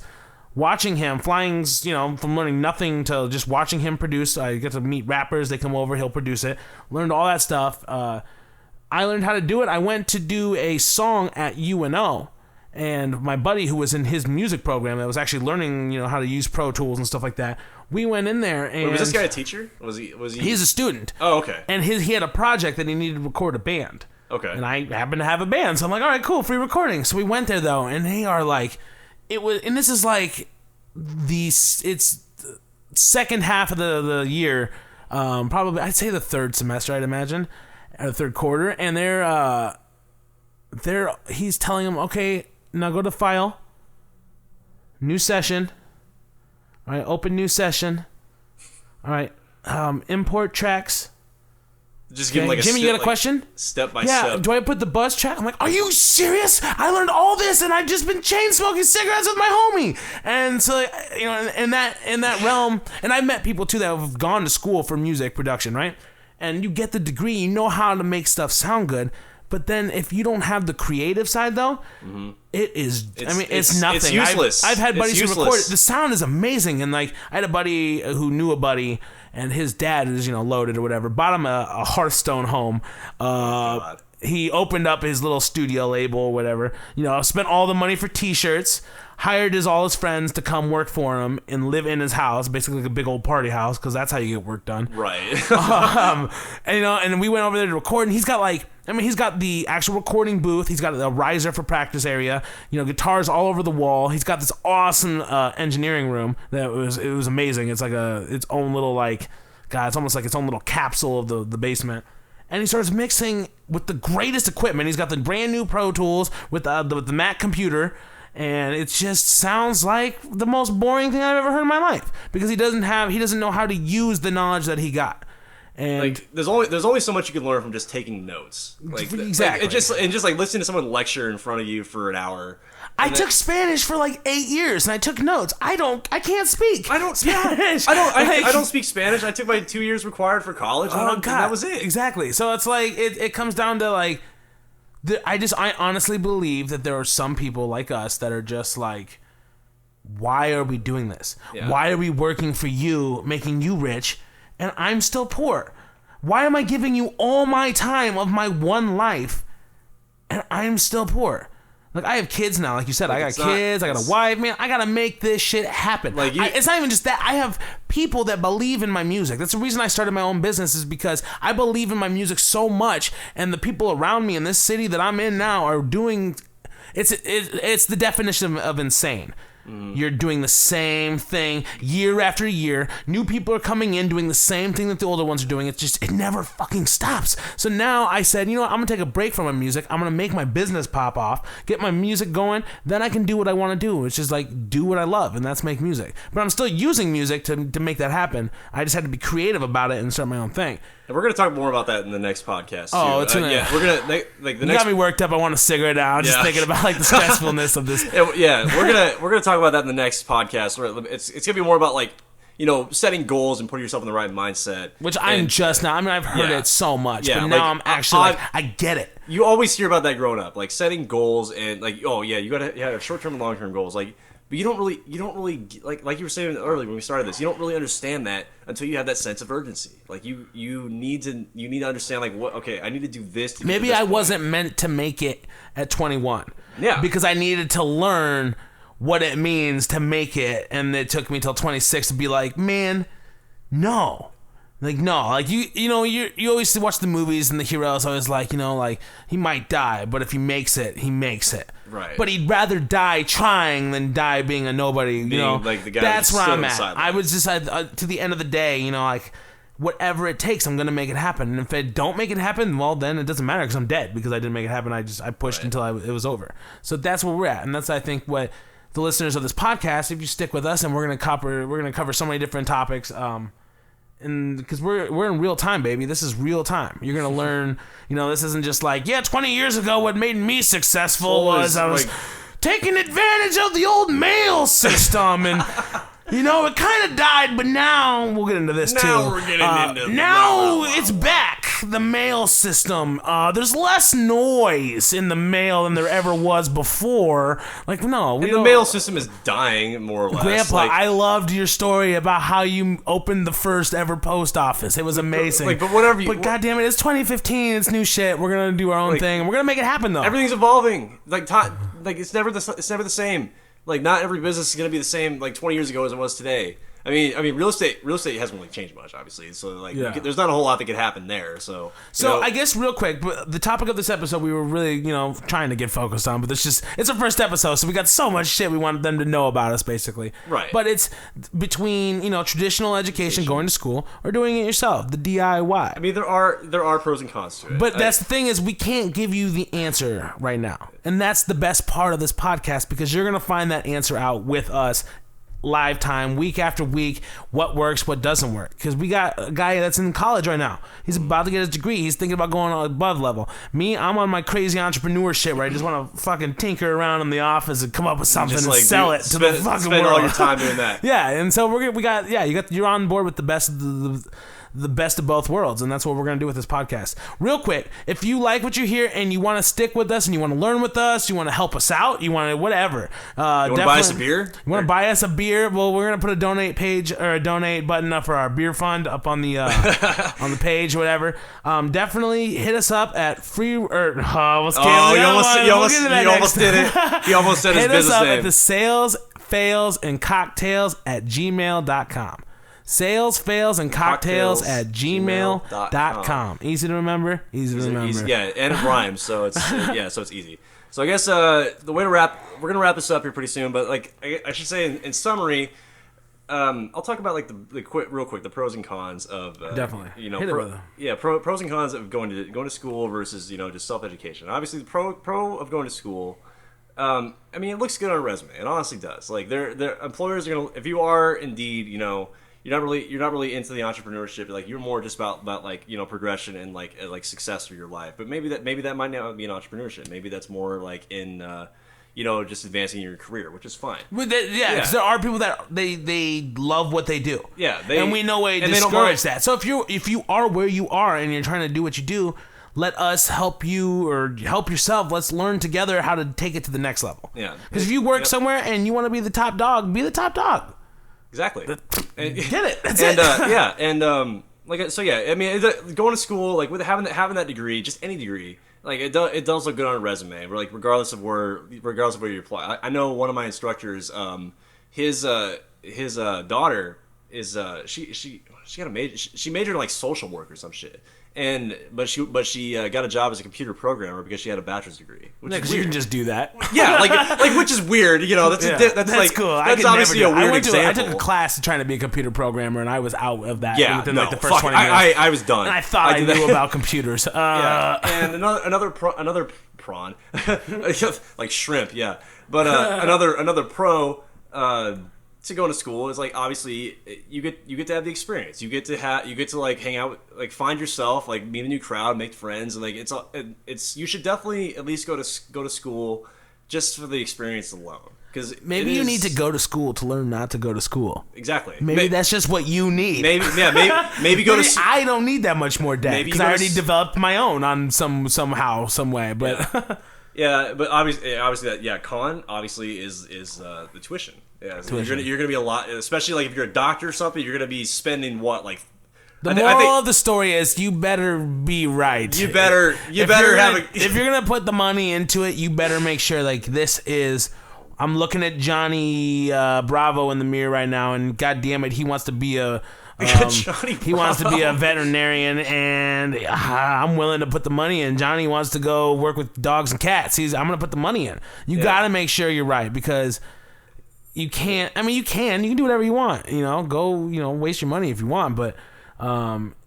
watching him, flying, from learning nothing to just watching him produce. I get to meet rappers. They come over, he'll produce it. Learned all that stuff. I learned how to do it. I went to do a song at UNO, and my buddy who was in his music program that was actually learning, how to use Pro Tools and stuff like that. We went in there, and was this guy a teacher? Was he? He's a student. Oh, okay. And he had a project that he needed to record a band. Okay. And I happened to have a band, so I'm like, all right, cool, free recording. So we went there though, and they are like, and this is like it's second half of the year. probably I'd say the third semester, I'd imagine, or the third quarter, and he's telling him, okay, now go to file, new session, all right, open new session, all right, import tracks. Just give him like a Jimmy, you got a question? Step by yeah, step. do I put the buzz track? I'm like, are you serious? I learned all this, and I've just been chain smoking cigarettes with my homie. And so, you know, in that realm, and I've met people too that have gone to school for music production, right? And you get the degree, you know how to make stuff sound good. But then if you don't have the creative side, though, it's nothing. It's useless. I've had buddies who useless. record it. The sound is amazing. And like, I had a buddy who knew a buddy, and his dad is, loaded or whatever, bought him a Hearthstone home. He opened up his little studio label or whatever, spent all the money for t-shirts, hired all his friends to come work for him and live in his house, basically like a big old party house, because that's how you get work done. Right. And we went over there to record, and he's got the actual recording booth. He's got a riser for practice area, guitars all over the wall. He's got this awesome engineering room that it was amazing. It's like its own little it's almost like its own little capsule of the basement. And he starts mixing with the greatest equipment. He's got the brand new Pro Tools with the Mac computer. And it just sounds like the most boring thing I've ever heard in my life, because he doesn't know how to use the knowledge that he got. And there's only so much you can learn from just taking notes. Exactly. Just listening to someone lecture in front of you for an hour. I took Spanish for 8 years, and I took notes. I can't speak. I don't Spanish. I don't speak Spanish. I took my 2 years required for college, and that was it. Exactly. So it's it comes down to I honestly believe that there are some people like us that are just why are we doing this? Yeah. Why are we working for you, making you rich, and I'm still poor? Why am I giving you all my time of my one life, and I'm still poor? I have kids now, like you said. I got kids, I got a wife, man. I gotta make this shit happen. It's not even just that. I have people that believe in my music. That's the reason I started my own business, is because I believe in my music so much, and the people around me in this city that I'm in now are doing. It's the definition of insane. You're doing the same thing year after year. New people are coming in doing the same thing that the older ones are doing. It never fucking stops. So now I said, I'm gonna take a break from my music. I'm gonna make my business pop off, get my music going. Then I can do what I want to do. It's just do what I love, and that's make music. But I'm still using music to make that happen. I just had to be creative about it and start my own thing. And we're gonna talk more about that in the next podcast. Too. Oh, it's gonna. We're gonna the you next. Got me worked up. I want a cigarette now. Just thinking about the stressfulness of this. Yeah, we're gonna talk about that in the next podcast. It's gonna be more about setting goals and putting yourself in the right mindset. Which I'm just now. I mean, I've heard it so much, but now I'm actually I get it. You always hear about that growing up, setting goals and you gotta have short-term and long-term goals, But you don't really like you were saying earlier when we started this. You don't really understand that until you have that sense of urgency. You need to understand I need to do this. Maybe I wasn't meant to make it at 21. Yeah, because I needed to learn what it means to make it, and it took me till 26 to be man, no. You always watch the movies and the heroes always he might die, but if he makes it, he makes it. Right. But he'd rather die trying than die being a nobody. The guy that's where I'm at. Sideline. I was just to the end of the day, whatever it takes, I'm gonna make it happen. And if I don't make it happen, well, then it doesn't matter because I'm dead because I didn't make it happen. I pushed until it was over. So that's where we're at, and that's I think what the listeners of this podcast, if you stick with us, and we're gonna cover so many different topics. And because we're in real time, baby. This is real time. You're gonna learn. This isn't just 20 years ago what made me successful was I was taking advantage of the old mail system, and it kind of died, but now we'll get into this too. Now we're getting into now it's back. The mail system. There's less noise in the mail than there ever was before. The mail system is dying more or less. Grandpa, I loved your story about how you opened the first ever post office. It was amazing. But whatever. But goddamn it, it's 2015. It's new shit. We're gonna do our own thing, and we're gonna make it happen though. Everything's evolving. It's never the same. Not every business is gonna be the same 20 years ago as it was today. I mean, real estate hasn't really changed much, obviously. So like, there's not a whole lot that could happen there. So I guess real quick, the topic of this episode we were really trying to get focused on, but it's our first episode, so we got so much shit we wanted them to know about us, basically. Right. But it's between traditional education, going to school, or doing it yourself, the DIY. I mean, there are pros and cons to it. But that's the thing is, we can't give you the answer right now, and that's the best part of this podcast, because you're gonna find that answer out with us. Live time, week after week, what works, what doesn't work. Because we got a guy that's in college right now. He's about to get his degree. He's thinking about going on above level. Me, I'm on my crazy entrepreneur shit where I just want to fucking tinker around in the office and come up with something and sell it to the fucking world. Spend all your time doing that. Yeah, and so you're on board with the best of the best of both worlds, and that's what we're going to do with this podcast. Real quick, if you like what you hear and you want to stick with us and you want to learn with us, you want to help us out, you want to whatever. You want to buy us a beer? You want to buy us a beer? Well, we're going to put a donate page or a donate button up for our beer fund up on the on the page or whatever. Definitely hit us up at free or you almost did it. You almost said his business name. Hit us up at the sales, fails, and cocktails at gmail.com. Sales, fails, and cocktails at gmail.com. Easy to remember? Easy to remember. Yeah, and it rhymes, so it's so it's easy. So I guess the way to we're gonna wrap this up here pretty soon, but like I should say in summary, I'll talk about like real quick the pros and cons of definitely pros and cons of going to school versus just self-education. Obviously, the pro of going to school. I mean, it looks good on a resume. It honestly does. Like, their employers are gonna, if you are indeed, you're not really into the entrepreneurship. Like, you're more just about like progression and like success for your life. But maybe that might not be an entrepreneurship. Maybe that's more like in just advancing your career, which is fine. But because there are people that they love what they do. Yeah, and we know way to discourage that. So if you are where you are and you're trying to do what you do, let us help you or help yourself. Let's learn together how to take it to the next level. Yeah. Because if you work somewhere and you want to be the top dog, be the top dog. Exactly. Get it. That's it. And I mean, going to school, like with having that degree, just any degree, like it does look good on a resume. Like regardless of where you apply. I know one of my instructors, his daughter is she got a major. She majored in like social work or some shit. But she got a job as a computer programmer because she had a bachelor's degree. Because you can just do that. Yeah, like which is weird. That's like cool. That's obviously a weird example. I took a class trying to be a computer programmer, and I was out of that within the first 20 minutes. I was done. And I thought I knew about computers. And another prawn, like shrimp. Yeah, but another pro. To go to school is like obviously you get to have the experience. You get to like hang out, like find yourself, like meet a new crowd, make friends, and like it's you should definitely at least go to school just for the experience alone. Because maybe you need to go to school to learn not to go to school. Exactly. Maybe that's just what you need. Maybe go to. I don't need that much more debt because I already developed my own on some way. But yeah, but obviously that con obviously is the tuition. Yeah, so you're gonna be a lot, especially like if you're a doctor or something. You're gonna be spending what like. The moral of the story is you better be right. You better have if you're gonna put the money into it, you better make sure like this is. I'm looking at Johnny Bravo in the mirror right now, and God damn it, he wants to be a. He wants to be a veterinarian, and I'm willing to put the money in. Johnny wants to go work with dogs and cats. I'm gonna put the money in. You gotta make sure you're right because. You can't. I mean, you can do whatever you want. Go. Waste your money if you want. But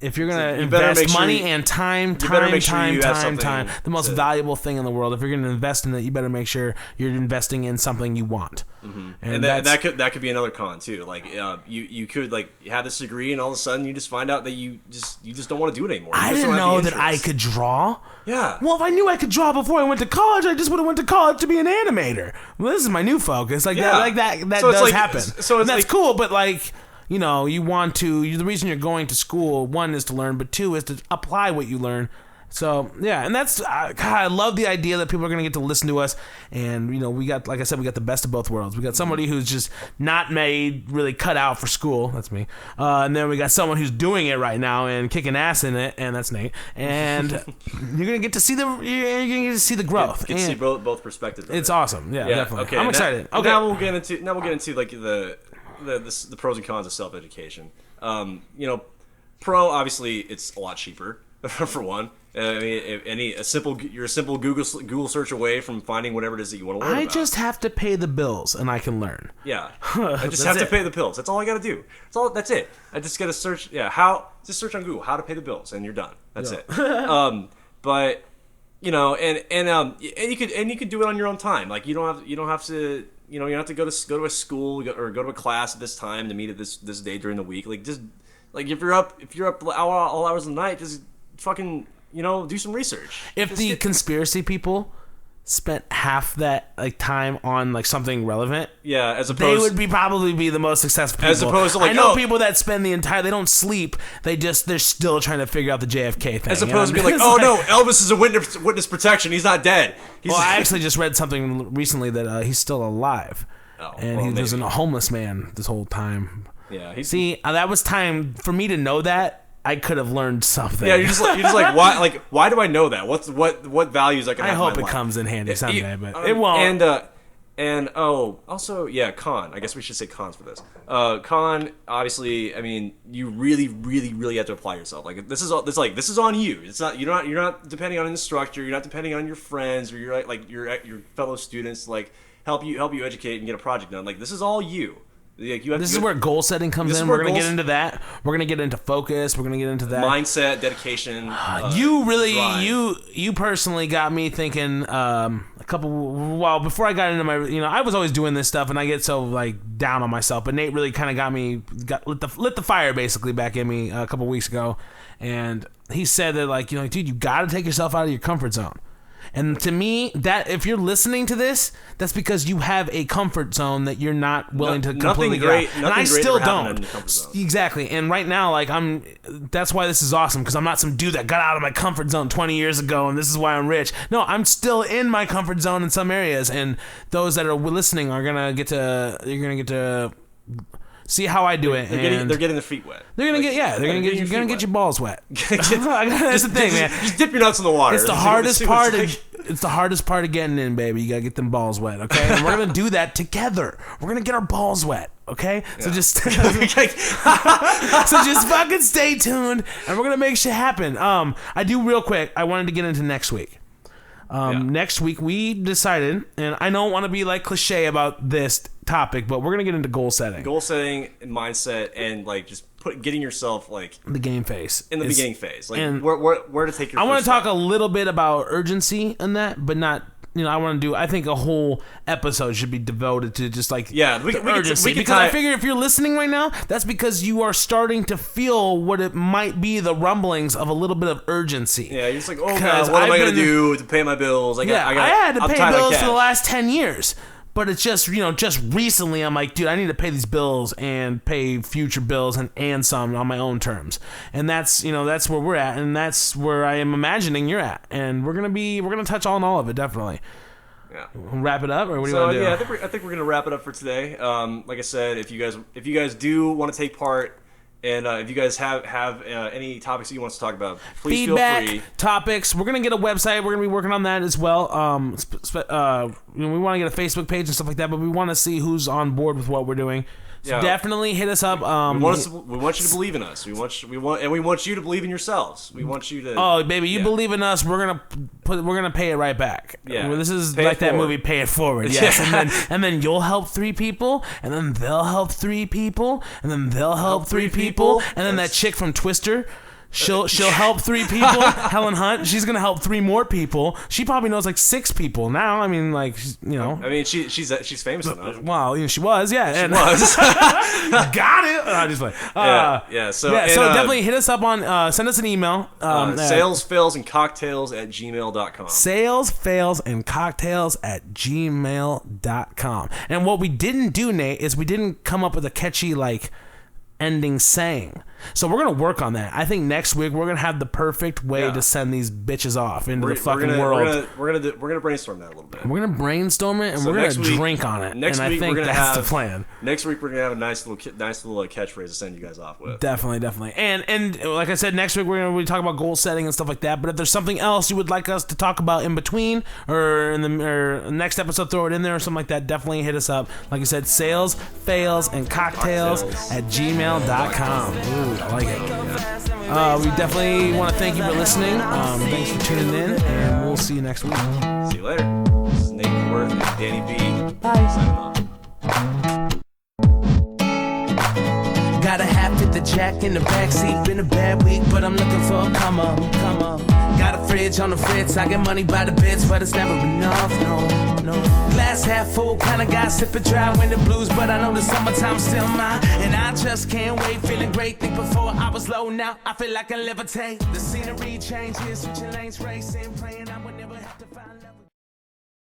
if you're gonna invest money and time, the most valuable thing in the world. If you're gonna invest in it, you better make sure you're investing in something you want. Mm-hmm. And that could be another con too. Like you could like have this degree, and all of a sudden you just find out that you just don't want to do it anymore. I didn't know that I could draw. Yeah. Well, if I knew I could draw before I went to college, I just would have went to college to be an animator. Well, this is my new focus. That so does happen. So that's cool, but like. You want to. The reason you're going to school, one is to learn, but two is to apply what you learn. So yeah, and that's God. I love the idea that people are going to get to listen to us, and we got, like I said, we got the best of both worlds. We got somebody who's just not made, really cut out for school. That's me. And then we got someone who's doing it right now and kicking ass in it, and that's Nate. And you're going to get to see the growth. Get to see both perspectives. It's awesome. Yeah, definitely. Okay, I'm excited. Now we'll get into like the. the pros and cons of self-education. Pro, obviously, it's a lot cheaper for one. I mean, you're a simple Google search away from finding whatever it is that you want to learn about. I just have to pay the bills and I can learn. Yeah, I just have to pay the bills. That's all I got to do. That's it. I just got to search. Yeah, just search on Google how to pay the bills, and you're done. That's it. But you could do it on your own time. Like you don't have to. You don't have to go to a school or go to a class at this time to meet at this day during the week. Like just like if you're up all hours of the night, just fucking do some research. If the conspiracy people spent half that time on something relevant, as opposed they would probably be the most successful people. As opposed to I know people that spend the entire, they don't sleep, they're still trying to figure out the JFK thing. As opposed to be like, oh no, Elvis is a witness protection, he's not dead. I actually just read something recently that he's still alive, he was a homeless man this whole time. Yeah. See, that was time for me to know that. I could have learned something. Yeah, you're just like why? Like, why do I know that? What values I can have? I hope in my it life? comes in handy someday, but it won't. Also, con. I guess we should say cons for this. Con, obviously, I mean, you really, really, really have to apply yourself. Like this is on you. It's not you're not depending on an instructor. You're not depending on your friends or your fellow students to help you educate and get a project done. Like this is all you. This is where goal setting comes in. We're going to get into that. We're going to get into focus. We're going to get into that. Mindset, dedication. You personally got me thinking before I got into my, I was always doing this stuff and I get so down on myself, but Nate really kind of lit the fire basically back in me a couple weeks ago. And he said that dude, you got to take yourself out of your comfort zone. And to me, that if you're listening to this, that's because you have a comfort zone that you're not willing to completely get out. And I still don't. Exactly. And right now, that's why this is awesome, because I'm not some dude that got out of my comfort zone 20 years ago, and this is why I'm rich. No, I'm still in my comfort zone in some areas, and those that are listening are gonna get to see how I do it. They're getting their feet wet. They're gonna get your balls wet. That's the thing, man. Just dip your nuts in the water. It's the hardest part. It's the hardest part of getting in, baby. You gotta get them balls wet, okay? And we're gonna do that together. We're gonna get our balls wet, okay? Yeah. So just fucking stay tuned, and we're gonna make shit happen. I do real quick. I wanted to get into next week. Next week we decided, and I don't want to be cliche about this topic, but we're gonna get into goal setting, and mindset, and just getting yourself the game phase in the beginning phase, and where to take your. I want to talk a little bit about urgency in that, but not. I think a whole episode should be devoted to just urgency. Because I figure if you're listening right now, that's because you are starting to feel what it might be, the rumblings of a little bit of urgency. Yeah, you're just like, oh god, what am I going to do to pay my bills? I had to pay bills for the last 10 years. But it's just, just recently I'm like, dude, I need to pay these bills and pay future bills and some on my own terms. And that's where we're at, and that's where I am imagining you're at. And we're going to touch on all of it, definitely. Yeah. Wrap it up, or what do you want to do? Yeah, I think we're going to wrap it up for today. Like I said, if you guys do want to take part, and if you guys have any topics that you want us to talk about, please feedback, feel free. Topics. We're gonna get a website. We're gonna be working on that as well. We want to get a Facebook page and stuff like that, but we want to see who's on board with what we're doing. So definitely hit us up. We want you to believe in us. We want you to believe in yourselves. We want you to. Oh, baby, you believe in us. We're gonna pay it right back. Yeah, this is like that movie, Pay It Forward. Yes, and then you'll help 3 people, and then they'll help 3 people, and then they'll help 3 people, and then that chick from Twister. She'll help 3 people. Helen Hunt, she's gonna help 3 more people. She probably knows 6 people now. I mean, I mean, she's famous enough. Well, she was, yeah. She was. Got it. Just like, So definitely hit us up on. Send us an email. salesfailsandcocktails@gmail.com. salesfailsandcocktails@gmail.com. And what we didn't do, Nate, is we didn't come up with a catchy ending saying. So we're gonna work on that. I think next week we're gonna have the perfect way to send these bitches off into the fucking world. We're gonna brainstorm that a little bit. We're gonna brainstorm it and we're gonna drink on it. Next and week I think we're gonna that's have the plan. Next week we're gonna have a nice little catchphrase to send you guys off with. Definitely. And like I said, next week we're gonna talk about goal setting and stuff like that. But if there's something else you would like us to talk about in between or in the next episode, throw it in there or something like that. Definitely hit us up. Like I said, sales, fails, and cocktails at gmail.com. Ooh, I like it. We definitely want to thank you for listening. Thanks for tuning in, and we'll see you next week. See you later. This is Nathan Worth and Danny B. Bye. Signing off. Got a half hit the jack in the backseat. Been a bad week, but I'm looking for a come up. Got a fridge on the fritz. I get money by the bits, but it's never enough. No. Glass half full, kind of guy sipping dry when the blues, but I know the summertime's still mine. And I just can't wait, feeling great. Think before I was low, now I feel like I levitate. The scenery changes, switching lanes, racing, praying I would never have to find love.